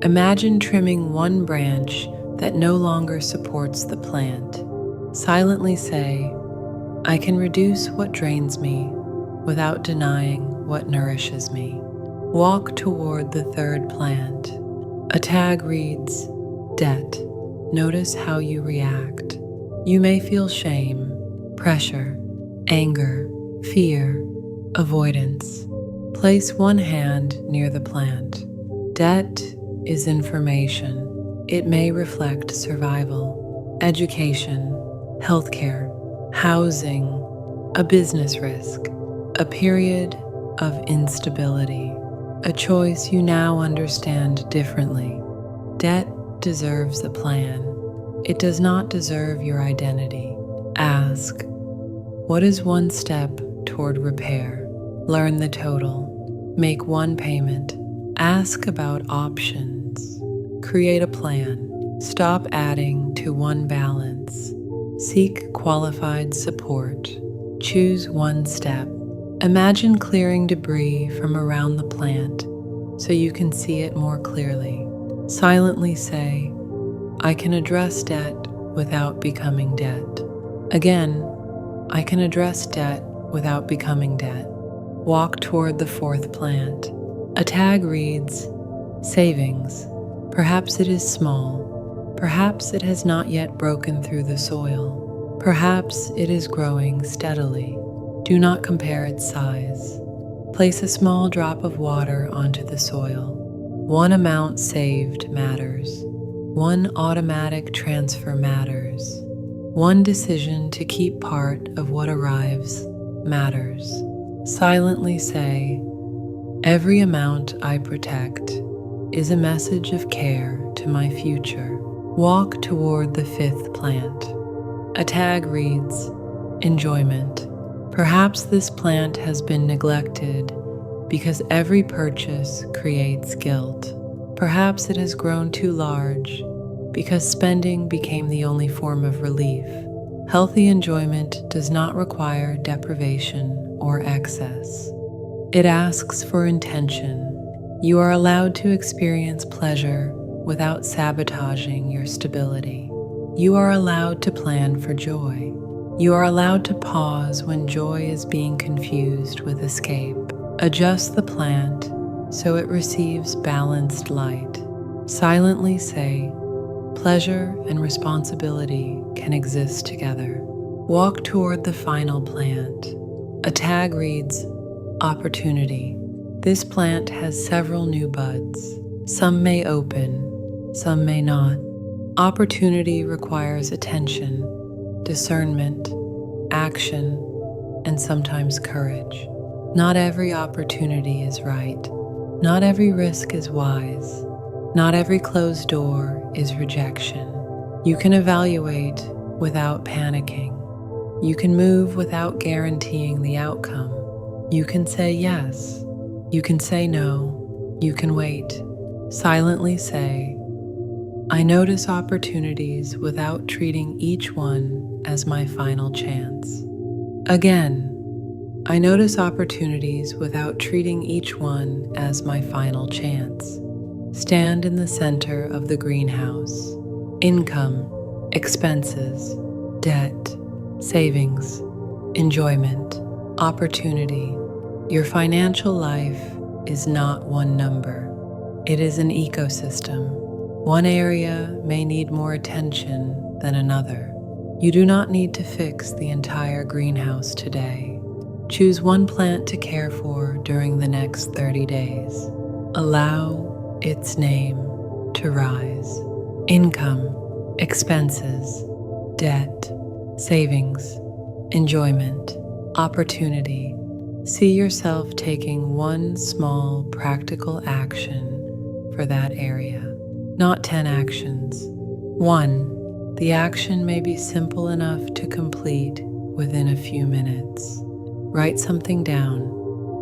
Imagine trimming one branch that no longer supports the plant. Silently say, I can reduce what drains me without denying what nourishes me. Walk toward the third plant. A tag reads, Debt. Notice how you react. You may feel shame, pressure, anger, fear, avoidance. Place one hand near the plant. Debt is information. It may reflect survival, education, healthcare, housing, a business risk, a period of instability, a choice you now understand differently. Debt deserves a plan. It does not deserve your identity. Ask, what is one step toward repair? Learn the total. Make one payment. Ask about options. Create a plan. Stop adding to one balance. Seek qualified support. Choose one step. Imagine clearing debris from around the plant so you can see it more clearly. Silently say, I can address debt without becoming debt. Again, I can address debt without becoming debt. Walk toward the fourth plant. A tag reads, savings. Perhaps it is small. Perhaps it has not yet broken through the soil. Perhaps it is growing steadily. Do not compare its size. Place a small drop of water onto the soil. One amount saved matters. One automatic transfer matters. One decision to keep part of what arrives matters. Silently say, every amount I protect is a message of care to my future. Walk toward the fifth plant. A tag reads, enjoyment. Perhaps this plant has been neglected because every purchase creates guilt. Perhaps it has grown too large because spending became the only form of relief. Healthy enjoyment does not require deprivation or excess. It asks for intention. You are allowed to experience pleasure without sabotaging your stability. You are allowed to plan for joy. You are allowed to pause when joy is being confused with escape. Adjust the plant so it receives balanced light. Silently say, pleasure and responsibility can exist together. Walk toward the final plant. A tag reads, opportunity. This plant has several new buds. Some may open, some may not. Opportunity requires attention, discernment, action, and sometimes courage. Not every opportunity is right. Not every risk is wise. Not every closed door is rejection. You can evaluate without panicking. You can move without guaranteeing the outcome. You can say yes. You can say no. You can wait. Silently say, I notice opportunities without treating each one as my final chance. Again, I notice opportunities without treating each one as my final chance. Stand in the center of the greenhouse. Income, expenses, debt, savings, enjoyment, opportunity. Your financial life is not one number. It is an ecosystem. One area may need more attention than another. You do not need to fix the entire greenhouse today. Choose one plant to care for during the next 30 days. Allow its name to rise. Income, expenses, debt, savings, enjoyment, opportunity. See yourself taking one small practical action for that area. Not 10 actions. 1. The action may be simple enough to complete within a few minutes. Write something down.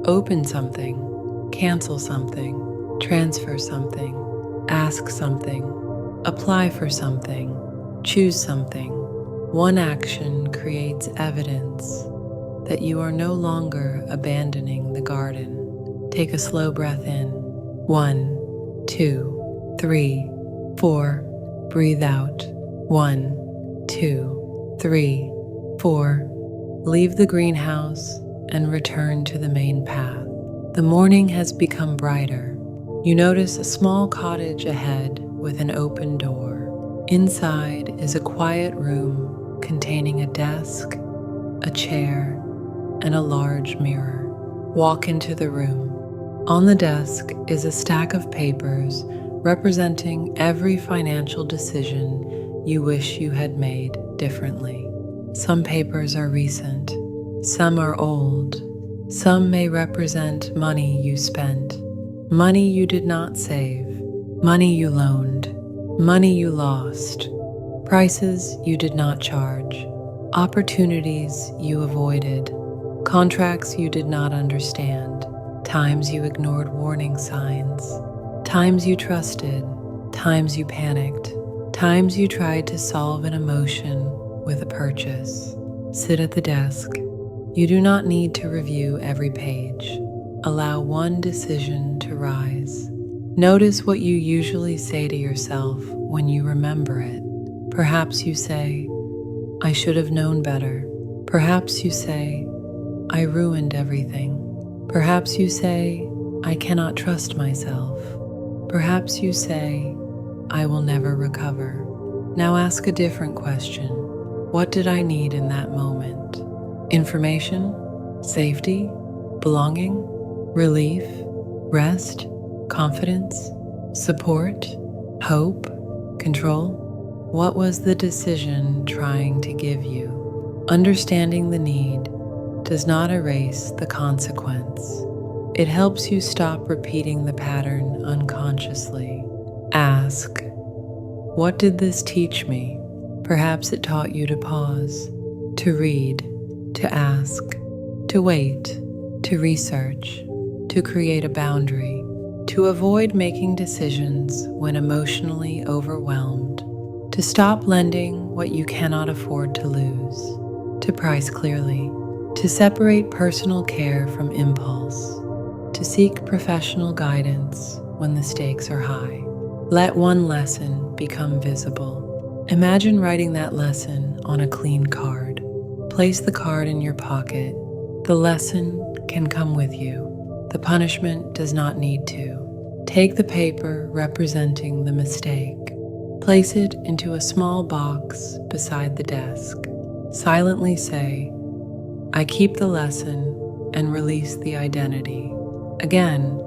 Open something. Cancel something. Transfer something. Ask something. Apply for something. Choose something. One action creates evidence that you are no longer abandoning the garden. Take a slow breath in. 1, 2, 3, 4. Breathe out. 1, 2, 3, 4. Leave the greenhouse and return to the main path. The morning has become brighter. You notice a small cottage ahead with an open door. Inside is a quiet room containing a desk, a chair, and a large mirror. Walk into the room. On the desk is a stack of papers representing every financial decision you wish you had made differently. Some papers are recent, some are old, some may represent money you spent, money you did not save, money you loaned, money you lost, prices you did not charge, opportunities you avoided, contracts you did not understand, times you ignored warning signs, times you trusted, times you panicked, times you tried to solve an emotion with a purchase. Sit at the desk. You do not need to review every page. Allow one decision to rise. Notice what you usually say to yourself when you remember it. Perhaps you say, "I should have known better." Perhaps you say, "I ruined everything." Perhaps you say, "I cannot trust myself." Perhaps you say, "I will never recover." Now ask a different question. What did I need in that moment? Information? Safety? Belonging? Relief? Rest? Confidence? Support? Hope? Control? What was the decision trying to give you? Understanding the need does not erase the consequence. It helps you stop repeating the pattern unconsciously. Ask, what did this teach me? Perhaps it taught you to pause, to read, to ask, to wait, to research, to create a boundary, to avoid making decisions when emotionally overwhelmed, to stop lending what you cannot afford to lose, to price clearly, to separate personal care from impulse, to seek professional guidance when the stakes are high. Let one lesson become visible. Imagine writing that lesson on a clean card. Place the card in your pocket. The lesson can come with you. The punishment does not need to. Take the paper representing the mistake. Place it into a small box beside the desk. Silently say, "I keep the lesson and release the identity." Again,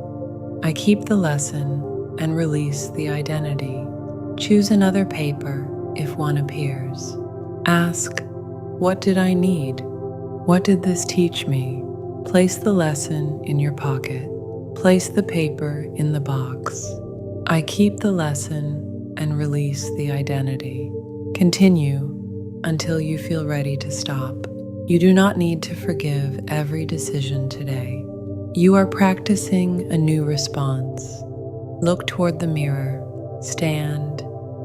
"I keep the lesson and release the identity." Choose another paper if one appears. Ask, what did I need? What did this teach me? Place the lesson in your pocket. Place the paper in the box. I keep the lesson and release the identity. Continue until you feel ready to stop. You do not need to forgive every decision today. You are practicing a new response. Look toward the mirror, stand,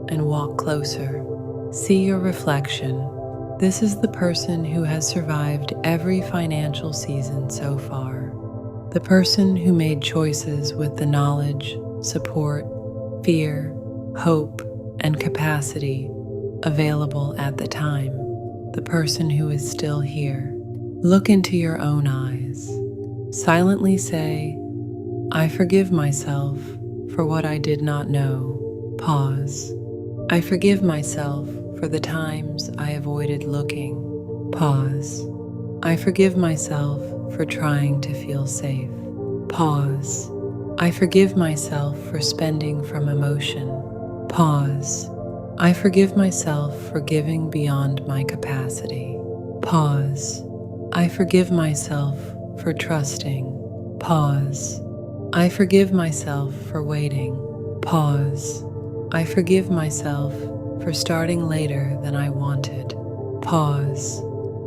and walk closer. See your reflection. This is the person who has survived every financial season so far. The person who made choices with the knowledge, support, fear, hope, and capacity available at the time. The person who is still here. Look into your own eyes. Silently say, "I forgive myself for what I did not know." Pause. "I forgive myself for the times I avoided looking." Pause. "I forgive myself for trying to feel safe." Pause. "I forgive myself for spending from emotion." Pause. "I forgive myself for giving beyond my capacity." Pause. "I forgive myself for trusting." Pause. "I forgive myself for waiting." Pause. "I forgive myself for starting later than I wanted." Pause.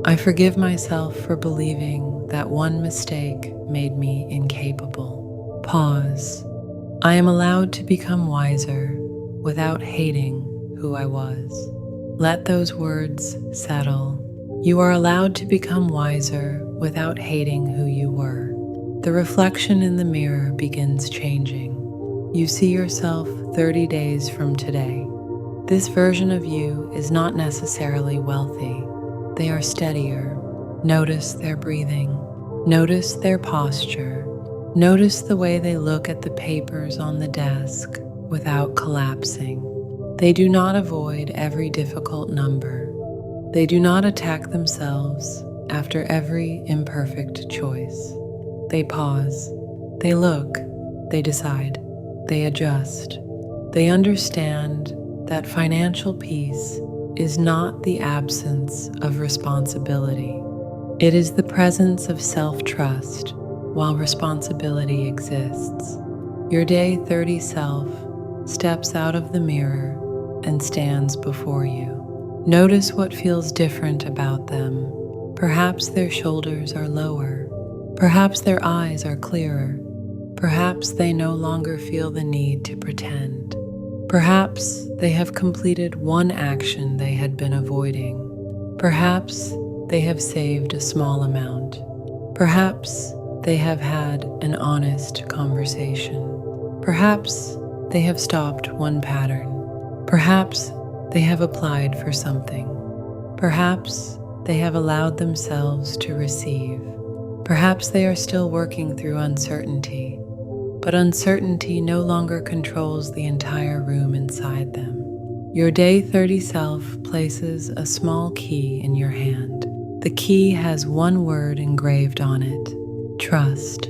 "I forgive myself for believing that one mistake made me incapable." Pause. "I am allowed to become wiser without hating who I was." Let those words settle. You are allowed to become wiser without hating who you were. The reflection in the mirror begins changing. You see yourself 30 days from today. This version of you is not necessarily wealthy. They are steadier. Notice their breathing. Notice their posture. Notice the way they look at the papers on the desk without collapsing. They do not avoid every difficult number. They do not attack themselves after every imperfect choice. They pause. They look, they decide, they adjust. They understand that financial peace is not the absence of responsibility. It is the presence of self-trust while responsibility exists. Your day 30 self steps out of the mirror and stands before you. Notice what feels different about them. Perhaps their shoulders are lower. Perhaps their eyes are clearer. Perhaps they no longer feel the need to pretend. Perhaps they have completed one action they had been avoiding. Perhaps they have saved a small amount. Perhaps they have had an honest conversation. Perhaps they have stopped one pattern. Perhaps they have applied for something. Perhaps they have allowed themselves to receive. Perhaps they are still working through uncertainty, but uncertainty no longer controls the entire room inside them. Your day 30 self places a small key in your hand. The key has one word engraved on it: trust.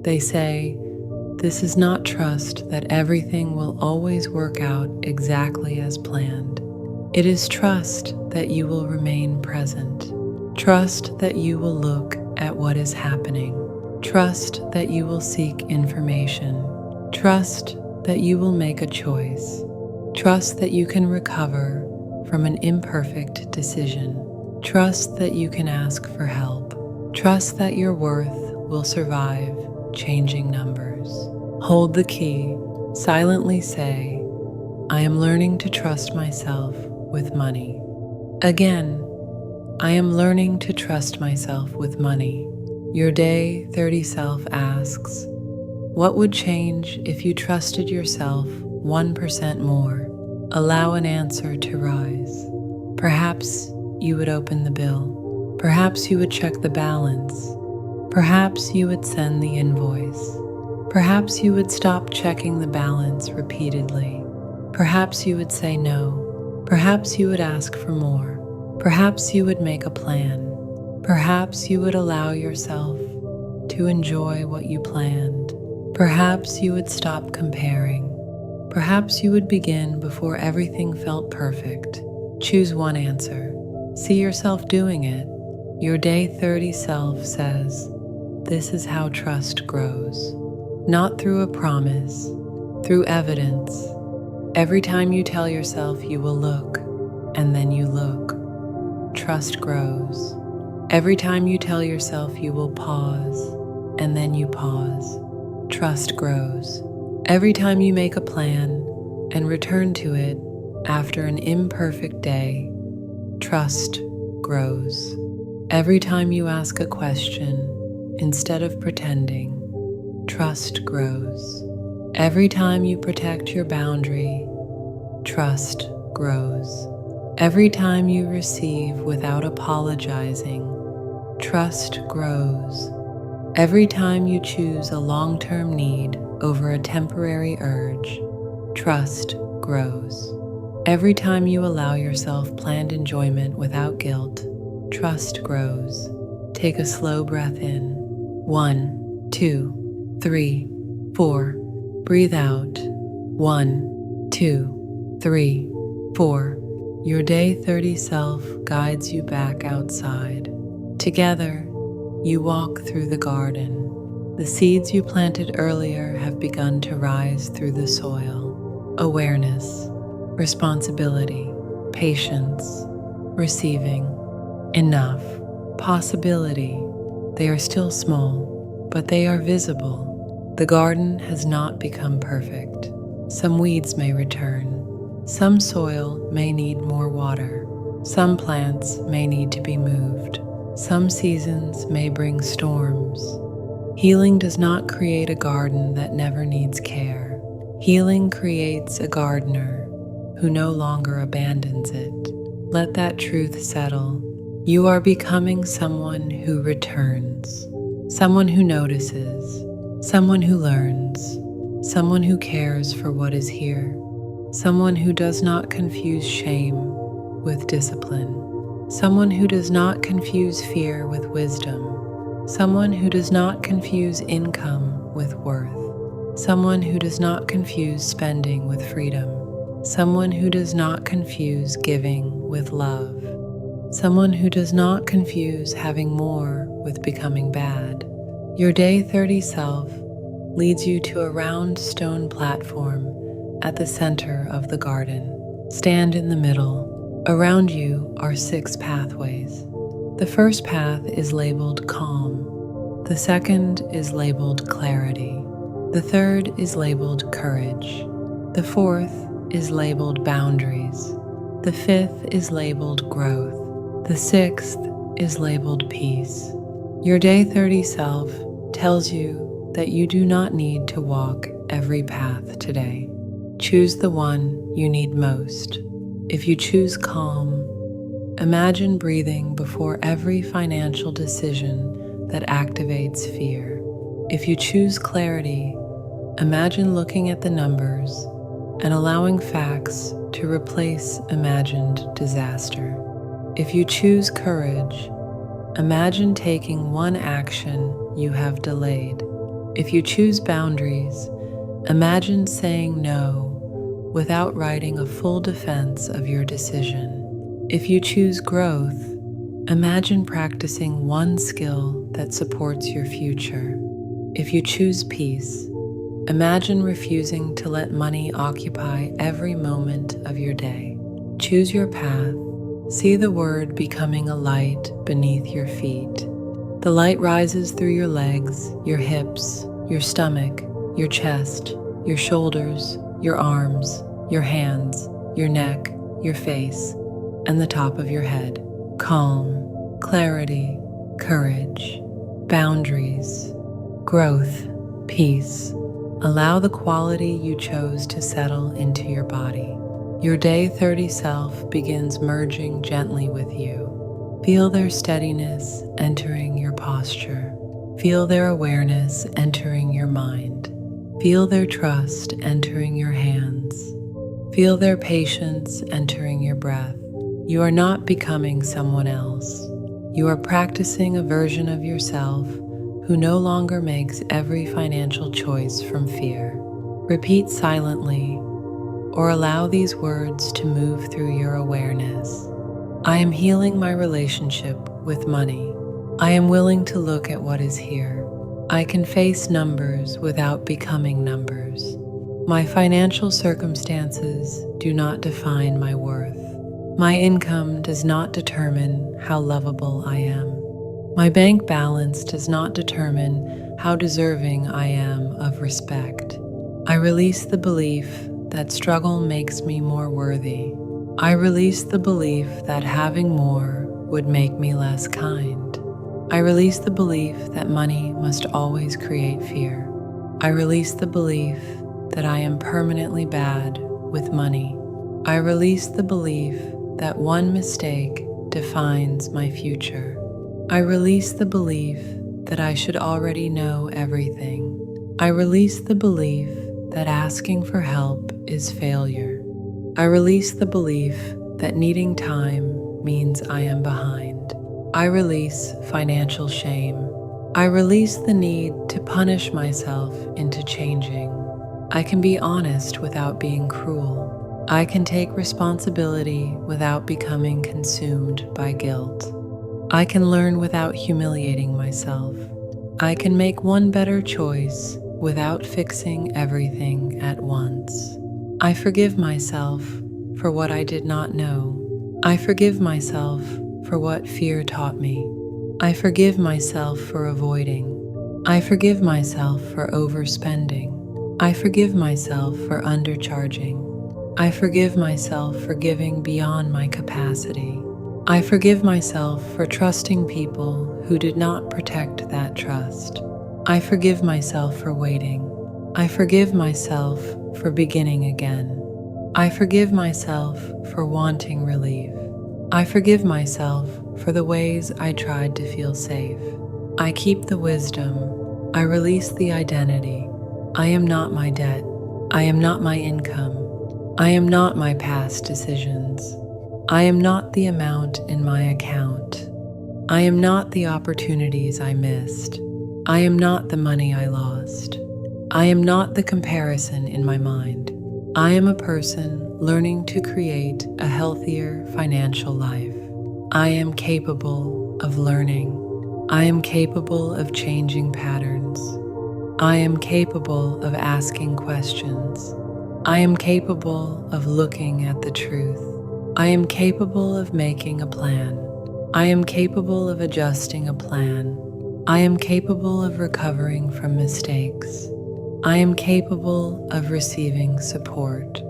They say, this is not trust that everything will always work out exactly as planned. It is trust that you will remain present. Trust that you will look at what is happening. Trust that you will seek information. Trust that you will make a choice. Trust that you can recover from an imperfect decision. Trust that you can ask for help. Trust that your worth will survive changing numbers. Hold the key. Silently say, I am learning to trust myself with money. Again, I am learning to trust myself with money. Your day 30 self asks, what would change if you trusted yourself 1% more? Allow an answer to rise. Perhaps you would open the bill. Perhaps you would check the balance. Perhaps you would send the invoice. Perhaps you would stop checking the balance repeatedly. Perhaps you would say no. Perhaps you would ask for more. Perhaps you would make a plan. Perhaps you would allow yourself to enjoy what you planned. Perhaps you would stop comparing. Perhaps you would begin before everything felt perfect. Choose one answer. See yourself doing it. Your day 30 self says, this is how trust grows. Not through a promise, through evidence. Every time you tell yourself you will look, and then you look, trust grows. Every time you tell yourself you will pause, and then you pause, trust grows. Every time you make a plan and return to it after an imperfect day, trust grows. Every time you ask a question instead of pretending, trust grows. Every time you protect your boundary, trust grows. Every time you receive without apologizing, trust grows. Every time you choose a long-term need over a temporary urge, trust grows. Every time you allow yourself planned enjoyment without guilt, trust grows. Take a slow breath in. 1, 2, 3, 4. Breathe out. 1, 2, 3, 4. Your day 30 self guides you back outside. Together, you walk through the garden. The seeds you planted earlier have begun to rise through the soil. Awareness, responsibility, patience, receiving, enough, possibility. They are still small, but they are visible. The garden has not become perfect. Some weeds may return. Some soil may need more water. Some plants may need to be moved. Some seasons may bring storms. Healing does not create a garden that never needs care. Healing creates a gardener who no longer abandons it. Let that truth settle. You are becoming someone who returns, someone who notices, someone who learns, someone who cares for what is here, someone who does not confuse shame with discipline, someone who does not confuse fear with wisdom, someone who does not confuse income with worth, someone who does not confuse spending with freedom, someone who does not confuse giving with love, someone who does not confuse having more with becoming bad. Your day 30 self leads you to a round stone platform at the center of the garden. Stand in the middle. Around you are 6 pathways. The first path is labeled calm. The second is labeled clarity. The third is labeled courage. The fourth is labeled boundaries. The fifth is labeled growth. The sixth is labeled peace. Your day 30 self tells you that you do not need to walk every path today. Choose the one you need most. If you choose calm, imagine breathing before every financial decision that activates fear. If you choose clarity, imagine looking at the numbers and allowing facts to replace imagined disaster. If you choose courage, imagine taking one action you have delayed. If you choose boundaries, imagine saying no without writing a full defense of your decision. If you choose growth, imagine practicing one skill that supports your future. If you choose peace, imagine refusing to let money occupy every moment of your day. Choose your path. See the word becoming a light beneath your feet. The light rises through your legs, your hips, your stomach, your chest, your shoulders, your arms, your hands, your neck, your face, and the top of your head. Calm, clarity, courage, boundaries, growth, peace. Allow the quality you chose to settle into your body. Your day 30 self begins merging gently with you. Feel their steadiness entering your posture. Feel their awareness entering your mind. Feel their trust entering your hands. Feel their patience entering your breath. You are not becoming someone else. You are practicing a version of yourself who no longer makes every financial choice from fear. Repeat silently or allow these words to move through your awareness. I am healing my relationship with money. I am willing to look at what is here. I can face numbers without becoming numbers. My financial circumstances do not define my worth. My income does not determine how lovable I am. My bank balance does not determine how deserving I am of respect. I release the belief that struggle makes me more worthy. I release the belief that having more would make me less kind. I release the belief that money must always create fear. I release the belief that I am permanently bad with money. I release the belief that one mistake defines my future. I release the belief that I should already know everything. I release the belief that asking for help is failure. I release the belief that needing time means I am behind. I release financial shame. I release the need to punish myself into changing. I can be honest without being cruel. I can take responsibility without becoming consumed by guilt. I can learn without humiliating myself. I can make one better choice without fixing everything at once. I forgive myself for what I did not know. I forgive myself for what fear taught me. I forgive myself for avoiding. I forgive myself for overspending. I forgive myself for undercharging. I forgive myself for giving beyond my capacity. I forgive myself for trusting people who did not protect that trust. I forgive myself for waiting. I forgive myself for beginning again. I forgive myself for wanting relief. I forgive myself for the ways I tried to feel safe. I keep the wisdom. I release the identity. I am not my debt. I am not my income. I am not my past decisions. I am not the amount in my account. I am not the opportunities I missed. I am not the money I lost. I am not the comparison in my mind. I am a person learning to create a healthier financial life. I am capable of learning. I am capable of changing patterns. I am capable of asking questions. I am capable of looking at the truth. I am capable of making a plan. I am capable of adjusting a plan. I am capable of recovering from mistakes. I am capable of receiving support.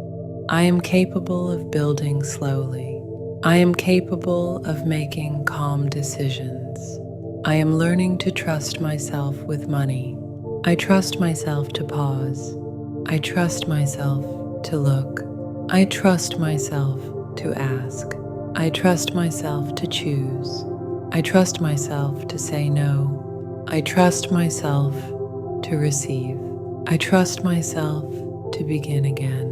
I am capable of building slowly. I am capable of making calm decisions. I am learning to trust myself with money. I trust myself to pause. I trust myself to look. I trust myself to ask. I trust myself to choose. I trust myself to say no. I trust myself to receive. I trust myself to begin again.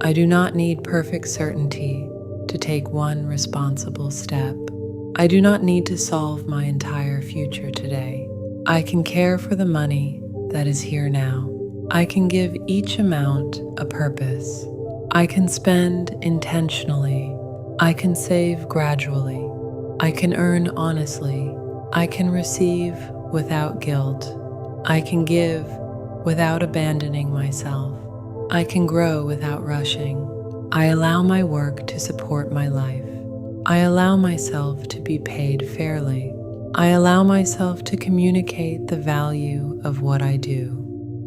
I do not need perfect certainty to take one responsible step. I do not need to solve my entire future today. I can care for the money that is here now. I can give each amount a purpose. I can spend intentionally. I can save gradually. I can earn honestly. I can receive without guilt. I can give without abandoning myself. I can grow without rushing. I allow my work to support my life. I allow myself to be paid fairly. I allow myself to communicate the value of what I do.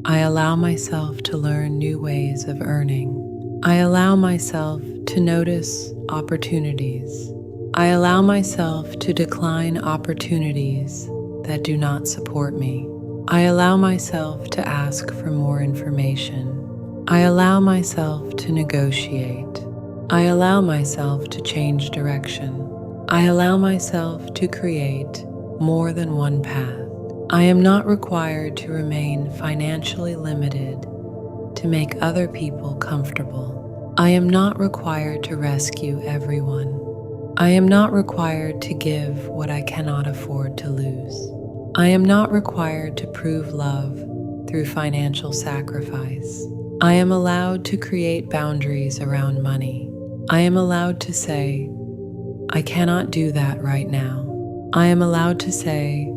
I allow myself to learn new ways of earning. I allow myself to notice opportunities. I allow myself to decline opportunities that do not support me. I allow myself to ask for more information. I allow myself to negotiate. I allow myself to change direction. I allow myself to create more than one path. I am not required to remain financially limited to make other people comfortable. I am not required to rescue everyone. I am not required to give what I cannot afford to lose. I am not required to prove love through financial sacrifice. I am allowed to create boundaries around money. I am allowed to say, I cannot do that right now. I am allowed to say,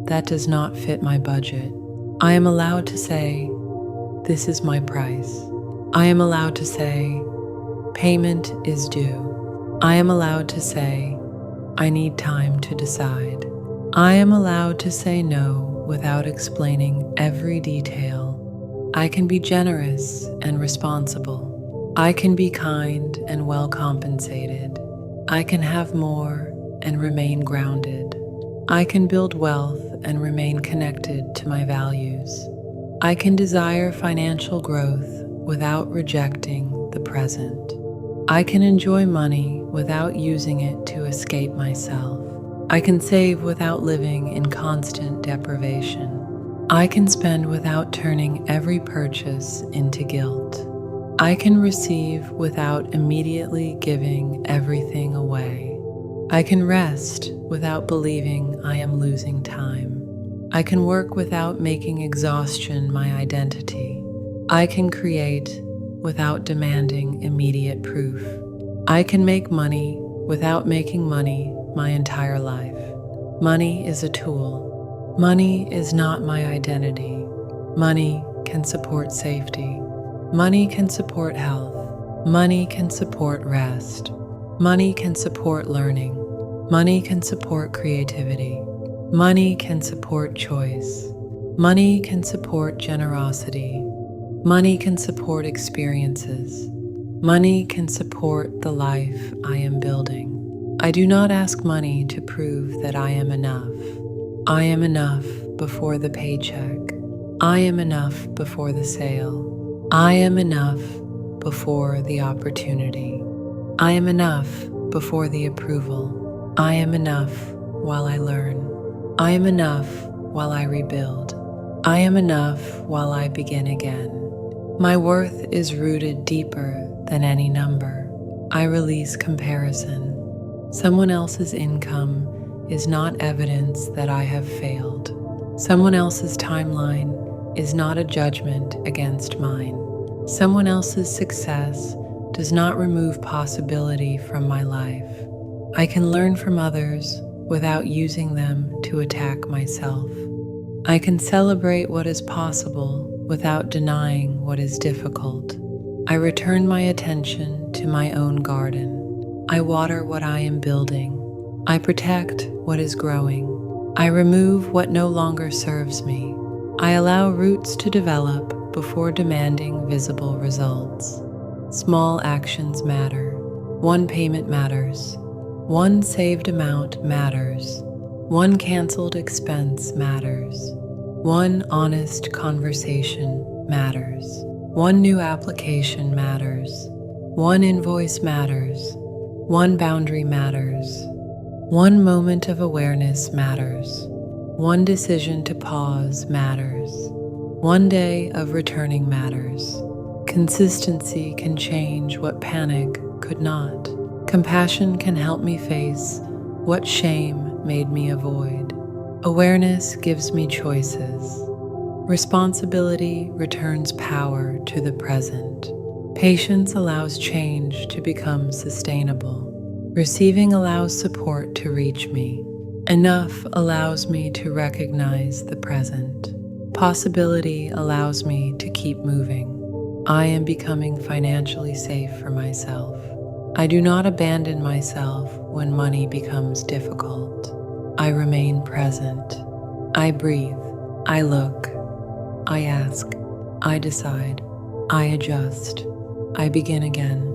that does not fit my budget. I am allowed to say, this is my price. I am allowed to say, payment is due. I am allowed to say, I need time to decide. I am allowed to say no without explaining every detail. I can be generous and responsible. I can be kind and well compensated. I can have more and remain grounded. I can build wealth and remain connected to my values. I can desire financial growth without rejecting the present. I can enjoy money without using it to escape myself. I can save without living in constant deprivation. I can spend without turning every purchase into guilt. I can receive without immediately giving everything away. I can rest without believing I am losing time. I can work without making exhaustion my identity. I can create without demanding immediate proof. I can make money without making money my entire life. Money is a tool. Money is not my identity. Money can support safety. Money can support health. Money can support rest. Money can support learning. Money can support creativity. Money can support choice. Money can support generosity. Money can support experiences. Money can support the life I am building. I do not ask money to prove that I am enough. I am enough before the paycheck. I am enough before the sale. I am enough before the opportunity. I am enough before the approval. I am enough while I learn. I am enough while I rebuild. I am enough while I begin again. My worth is rooted deeper than any number. I release comparison. Someone else's income is not evidence that I have failed. Someone else's timeline is not a judgment against mine. Someone else's success does not remove possibility from my life. I can learn from others without using them to attack myself. I can celebrate what is possible without denying what is difficult. I return my attention to my own garden. I water what I am building. I protect what is growing. I remove what no longer serves me. I allow roots to develop before demanding visible results. Small actions matter. One payment matters. One saved amount matters. One canceled expense matters. One honest conversation matters. One new application matters. One invoice matters. One boundary matters. One moment of awareness matters. One decision to pause matters. One day of returning matters. Consistency can change what panic could not. Compassion can help me face what shame made me avoid. Awareness gives me choices. Responsibility returns power to the present. Patience allows change to become sustainable. Receiving allows support to reach me. Enough allows me to recognize the present. Possibility allows me to keep moving. I am becoming financially safe for myself. I do not abandon myself when money becomes difficult. I remain present. I breathe. I look. I ask. I decide. I adjust. I begin again.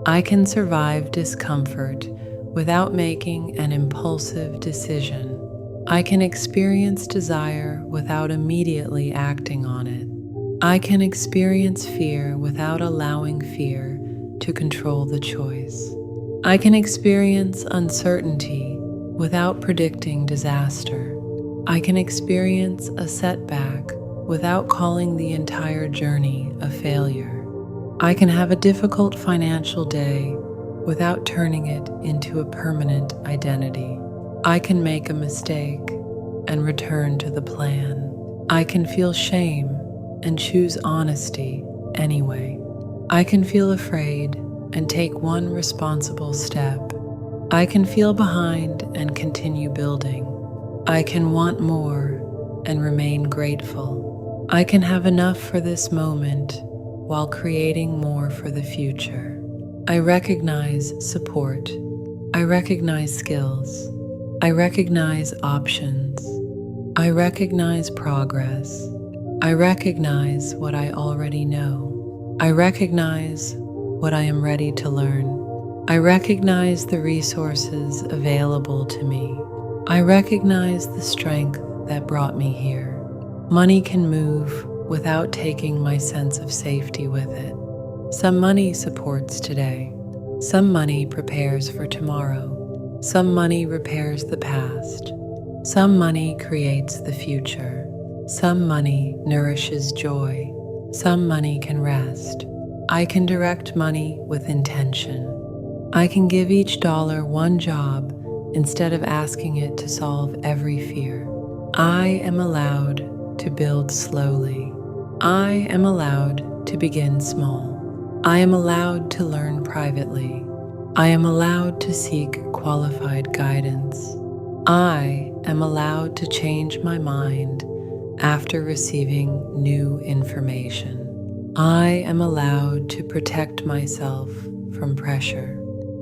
I can survive discomfort without making an impulsive decision. I can experience desire without immediately acting on it. I can experience fear without allowing fear to control the choice. I can experience uncertainty without predicting disaster. I can experience a setback without calling the entire journey a failure. I can have a difficult financial day without turning it into a permanent identity. I can make a mistake and return to the plan. I can feel shame and choose honesty anyway. I can feel afraid and take one responsible step. I can feel behind and continue building. I can want more and remain grateful. I can have enough for this moment while creating more for the future. I recognize support. I recognize skills. I recognize options. I recognize progress. I recognize what I already know. I recognize what I am ready to learn. I recognize the resources available to me. I recognize the strength that brought me here. Money can move without taking my sense of safety with it. Some money supports today. Some money prepares for tomorrow. Some money repairs the past. Some money creates the future. Some money nourishes joy. Some money can rest. I can direct money with intention. I can give each dollar one job instead of asking it to solve every fear. I am allowed to build slowly. I am allowed to begin small. I am allowed to learn privately. I am allowed to seek qualified guidance. I am allowed to change my mind after receiving new information. I am allowed to protect myself from pressure.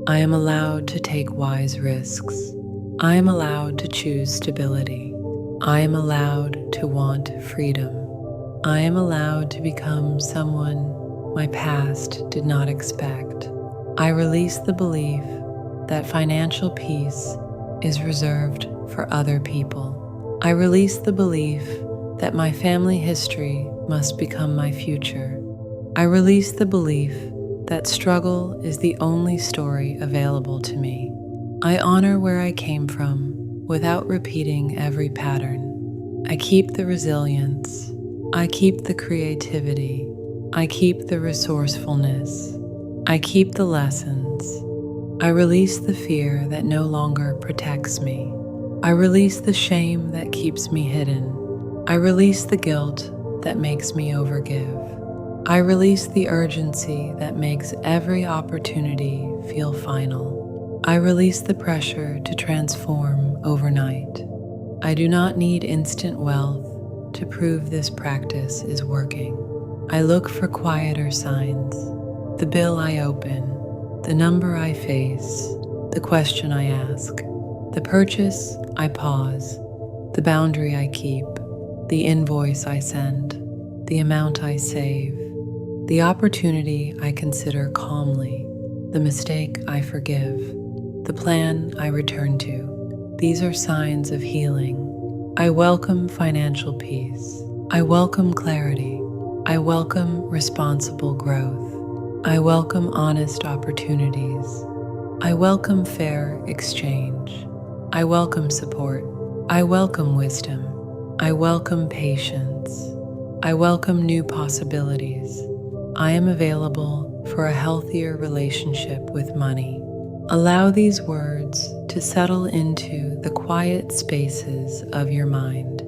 I am allowed to take wise risks. I am allowed to choose stability. I am allowed to want freedom. I am allowed to become someone my past did not expect. I release the belief that financial peace is reserved for other people. I release the belief that my family history must become my future. I release the belief that struggle is the only story available to me. I honor where I came from without repeating every pattern. I keep the resilience. I keep the creativity. I keep the resourcefulness. I keep the lessons. I release the fear that no longer protects me. I release the shame that keeps me hidden. I release the guilt that makes me overgive. I release the urgency that makes every opportunity feel final. I release the pressure to transform overnight. I do not need instant wealth to prove this practice is working. I look for quieter signs: the bill I open, the number I face, the question I ask, the purchase I pause, the boundary I keep, the invoice I send, the amount I save, the opportunity I consider calmly, the mistake I forgive, the plan I return to. These are signs of healing. I welcome financial peace. I welcome clarity. I welcome responsible growth. I welcome honest opportunities. I welcome fair exchange. I welcome support. I welcome wisdom. I welcome patience. I welcome new possibilities. I am available for a healthier relationship with money. Allow these words to settle into the quiet spaces of your mind.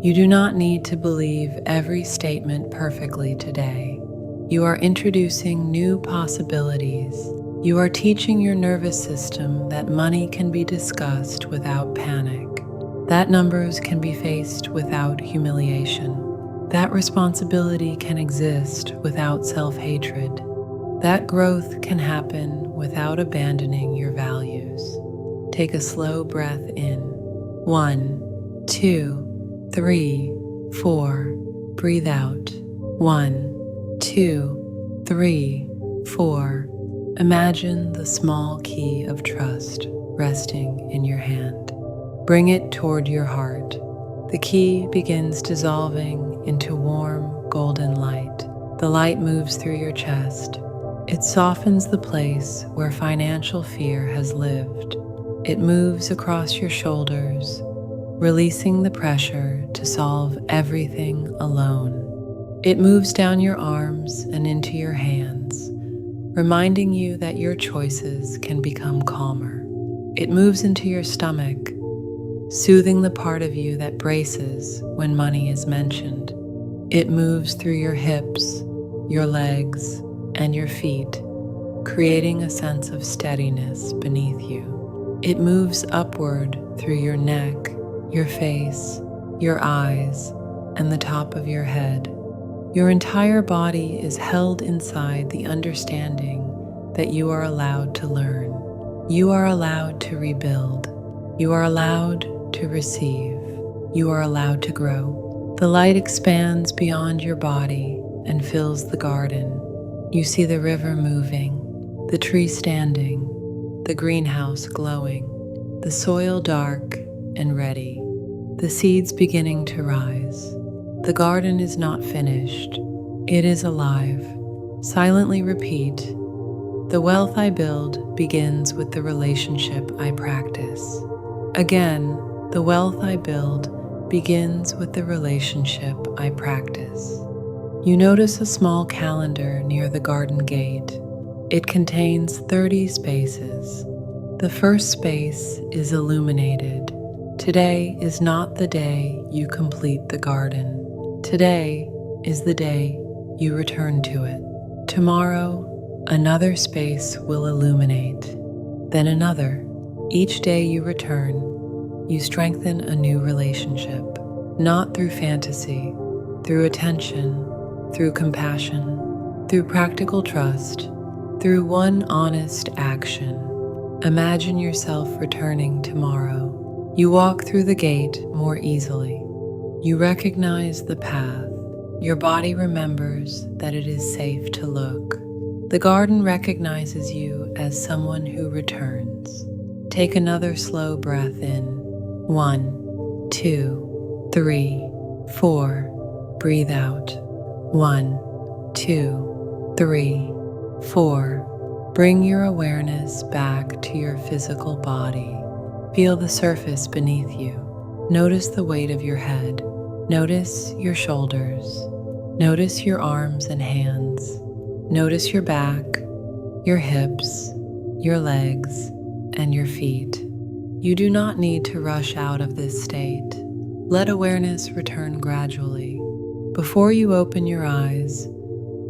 You do not need to believe every statement perfectly today. You are introducing new possibilities. You are teaching your nervous system that money can be discussed without panic, that numbers can be faced without humiliation, that responsibility can exist without self-hatred, that growth can happen without abandoning your values. Take a slow breath in. 1, 2, 3, 4. Breathe out. 1, 2, 3, 4. Imagine the small key of trust resting in your hand. Bring it toward your heart. The key begins dissolving into warm, golden light. The light moves through your chest. It softens the place where financial fear has lived. It moves across your shoulders, releasing the pressure to solve everything alone. It moves down your arms and into your hands, reminding you that your choices can become calmer. It moves into your stomach, soothing the part of you that braces when money is mentioned. It moves through your hips, your legs, and your feet, creating a sense of steadiness beneath you. It moves upward through your neck, your face, your eyes, and the top of your head. Your entire body is held inside the understanding that you are allowed to learn. You are allowed to rebuild. You are allowed to receive. You are allowed to grow. The light expands beyond your body and fills the garden. You see the river moving, the tree standing, the greenhouse glowing, the soil dark and ready, the seeds beginning to rise. The garden is not finished. It is alive. Silently repeat, the wealth I build begins with the relationship I practice. Again, the wealth I build begins with the relationship I practice. You notice a small calendar near the garden gate. It contains 30 spaces. The first space is illuminated. Today is not the day you complete the garden. Today is the day you return to it. Tomorrow, another space will illuminate, then another. Each day you return, you strengthen a new relationship, not through fantasy, through attention, through compassion, through practical trust, through one honest action. Imagine yourself returning tomorrow. You walk through the gate more easily. You recognize the path. Your body remembers that it is safe to look. The garden recognizes you as someone who returns. Take another slow breath in. 1, 2, 3, 4. Breathe out. 1, 2, 3, 4. Bring your awareness back to your physical body. Feel the surface beneath you. Notice the weight of your head. Notice your shoulders. Notice your arms and hands. Notice your back, your hips, your legs, and your feet. You do not need to rush out of this state. Let awareness return gradually. Before you open your eyes,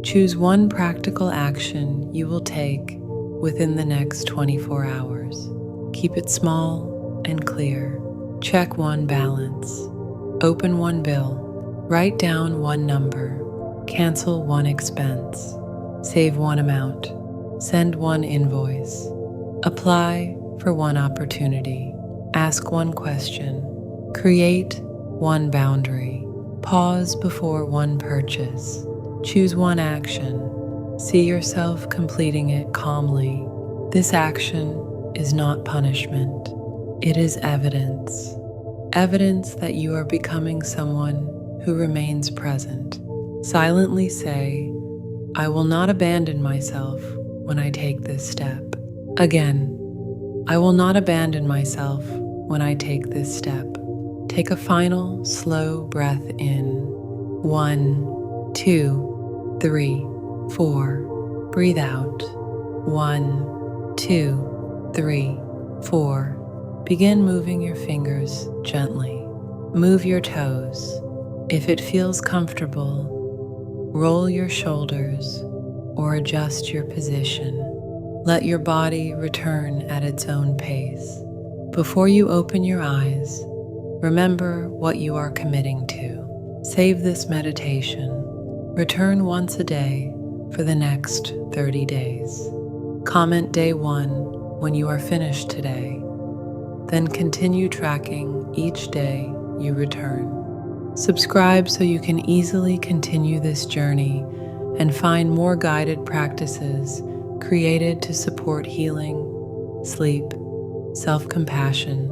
choose one practical action you will take within the next 24 hours. Keep it small and clear. Check one balance. Open one bill. Write down one number. Cancel one expense. Save one amount. Send one invoice. Apply for one opportunity. Ask one question. Create one boundary. Pause before one purchase. Choose one action. See yourself completing it calmly. This action is not punishment. It is evidence. Evidence that you are becoming someone who remains present. Silently say, I will not abandon myself when I take this step. Again, I will not abandon myself when I take this step. Take a final, slow breath in. 1, 2, 3, 4. Breathe out. 1, 2, 3, 4. Begin moving your fingers gently. Move your toes. If it feels comfortable, roll your shoulders or adjust your position. Let your body return at its own pace. Before you open your eyes, remember what you are committing to. Save this meditation. Return once a day for the next 30 days. Comment day 1 when you are finished today. Then continue tracking each day you return. Subscribe so you can easily continue this journey and find more guided practices created to support healing, sleep, self-compassion,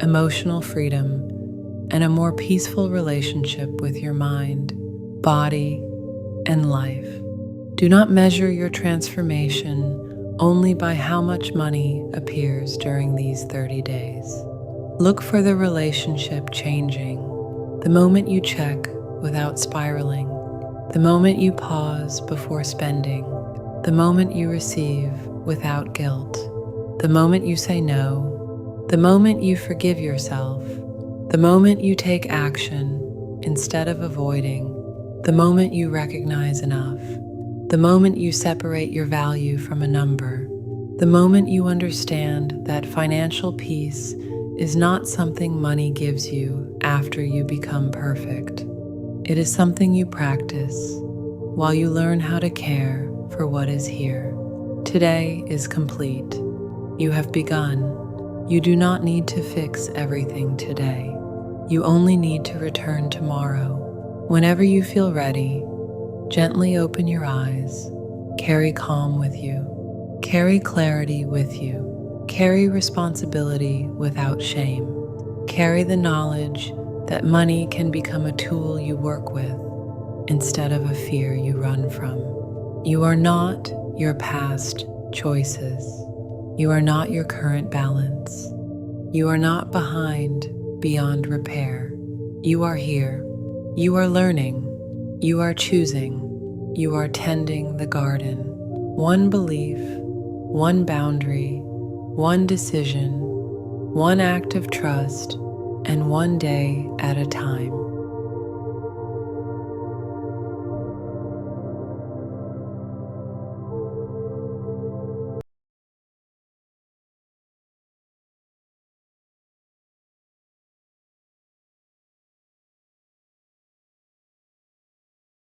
emotional freedom, and a more peaceful relationship with your mind, body, and life. Do not measure your transformation only by how much money appears during these 30 days. Look for the relationship changing, the moment you check without spiraling, the moment you pause before spending, the moment you receive without guilt, the moment you say no, the moment you forgive yourself, the moment you take action instead of avoiding, the moment you recognize enough, the moment you separate your value from a number, the moment you understand that financial peace is not something money gives you after you become perfect. It is something you practice while you learn how to care for what is here. Today is complete. You have begun. You do not need to fix everything today. You only need to return tomorrow. Whenever you feel ready, gently open your eyes. Carry calm with you. Carry clarity with you. Carry responsibility without shame. Carry the knowledge that money can become a tool you work with instead of a fear you run from. You are not your past choices. You are not your current balance. You are not behind beyond repair. You are here. You are learning. You are choosing. You are tending the garden. One belief, one boundary, one decision, one act of trust, and one day at a time.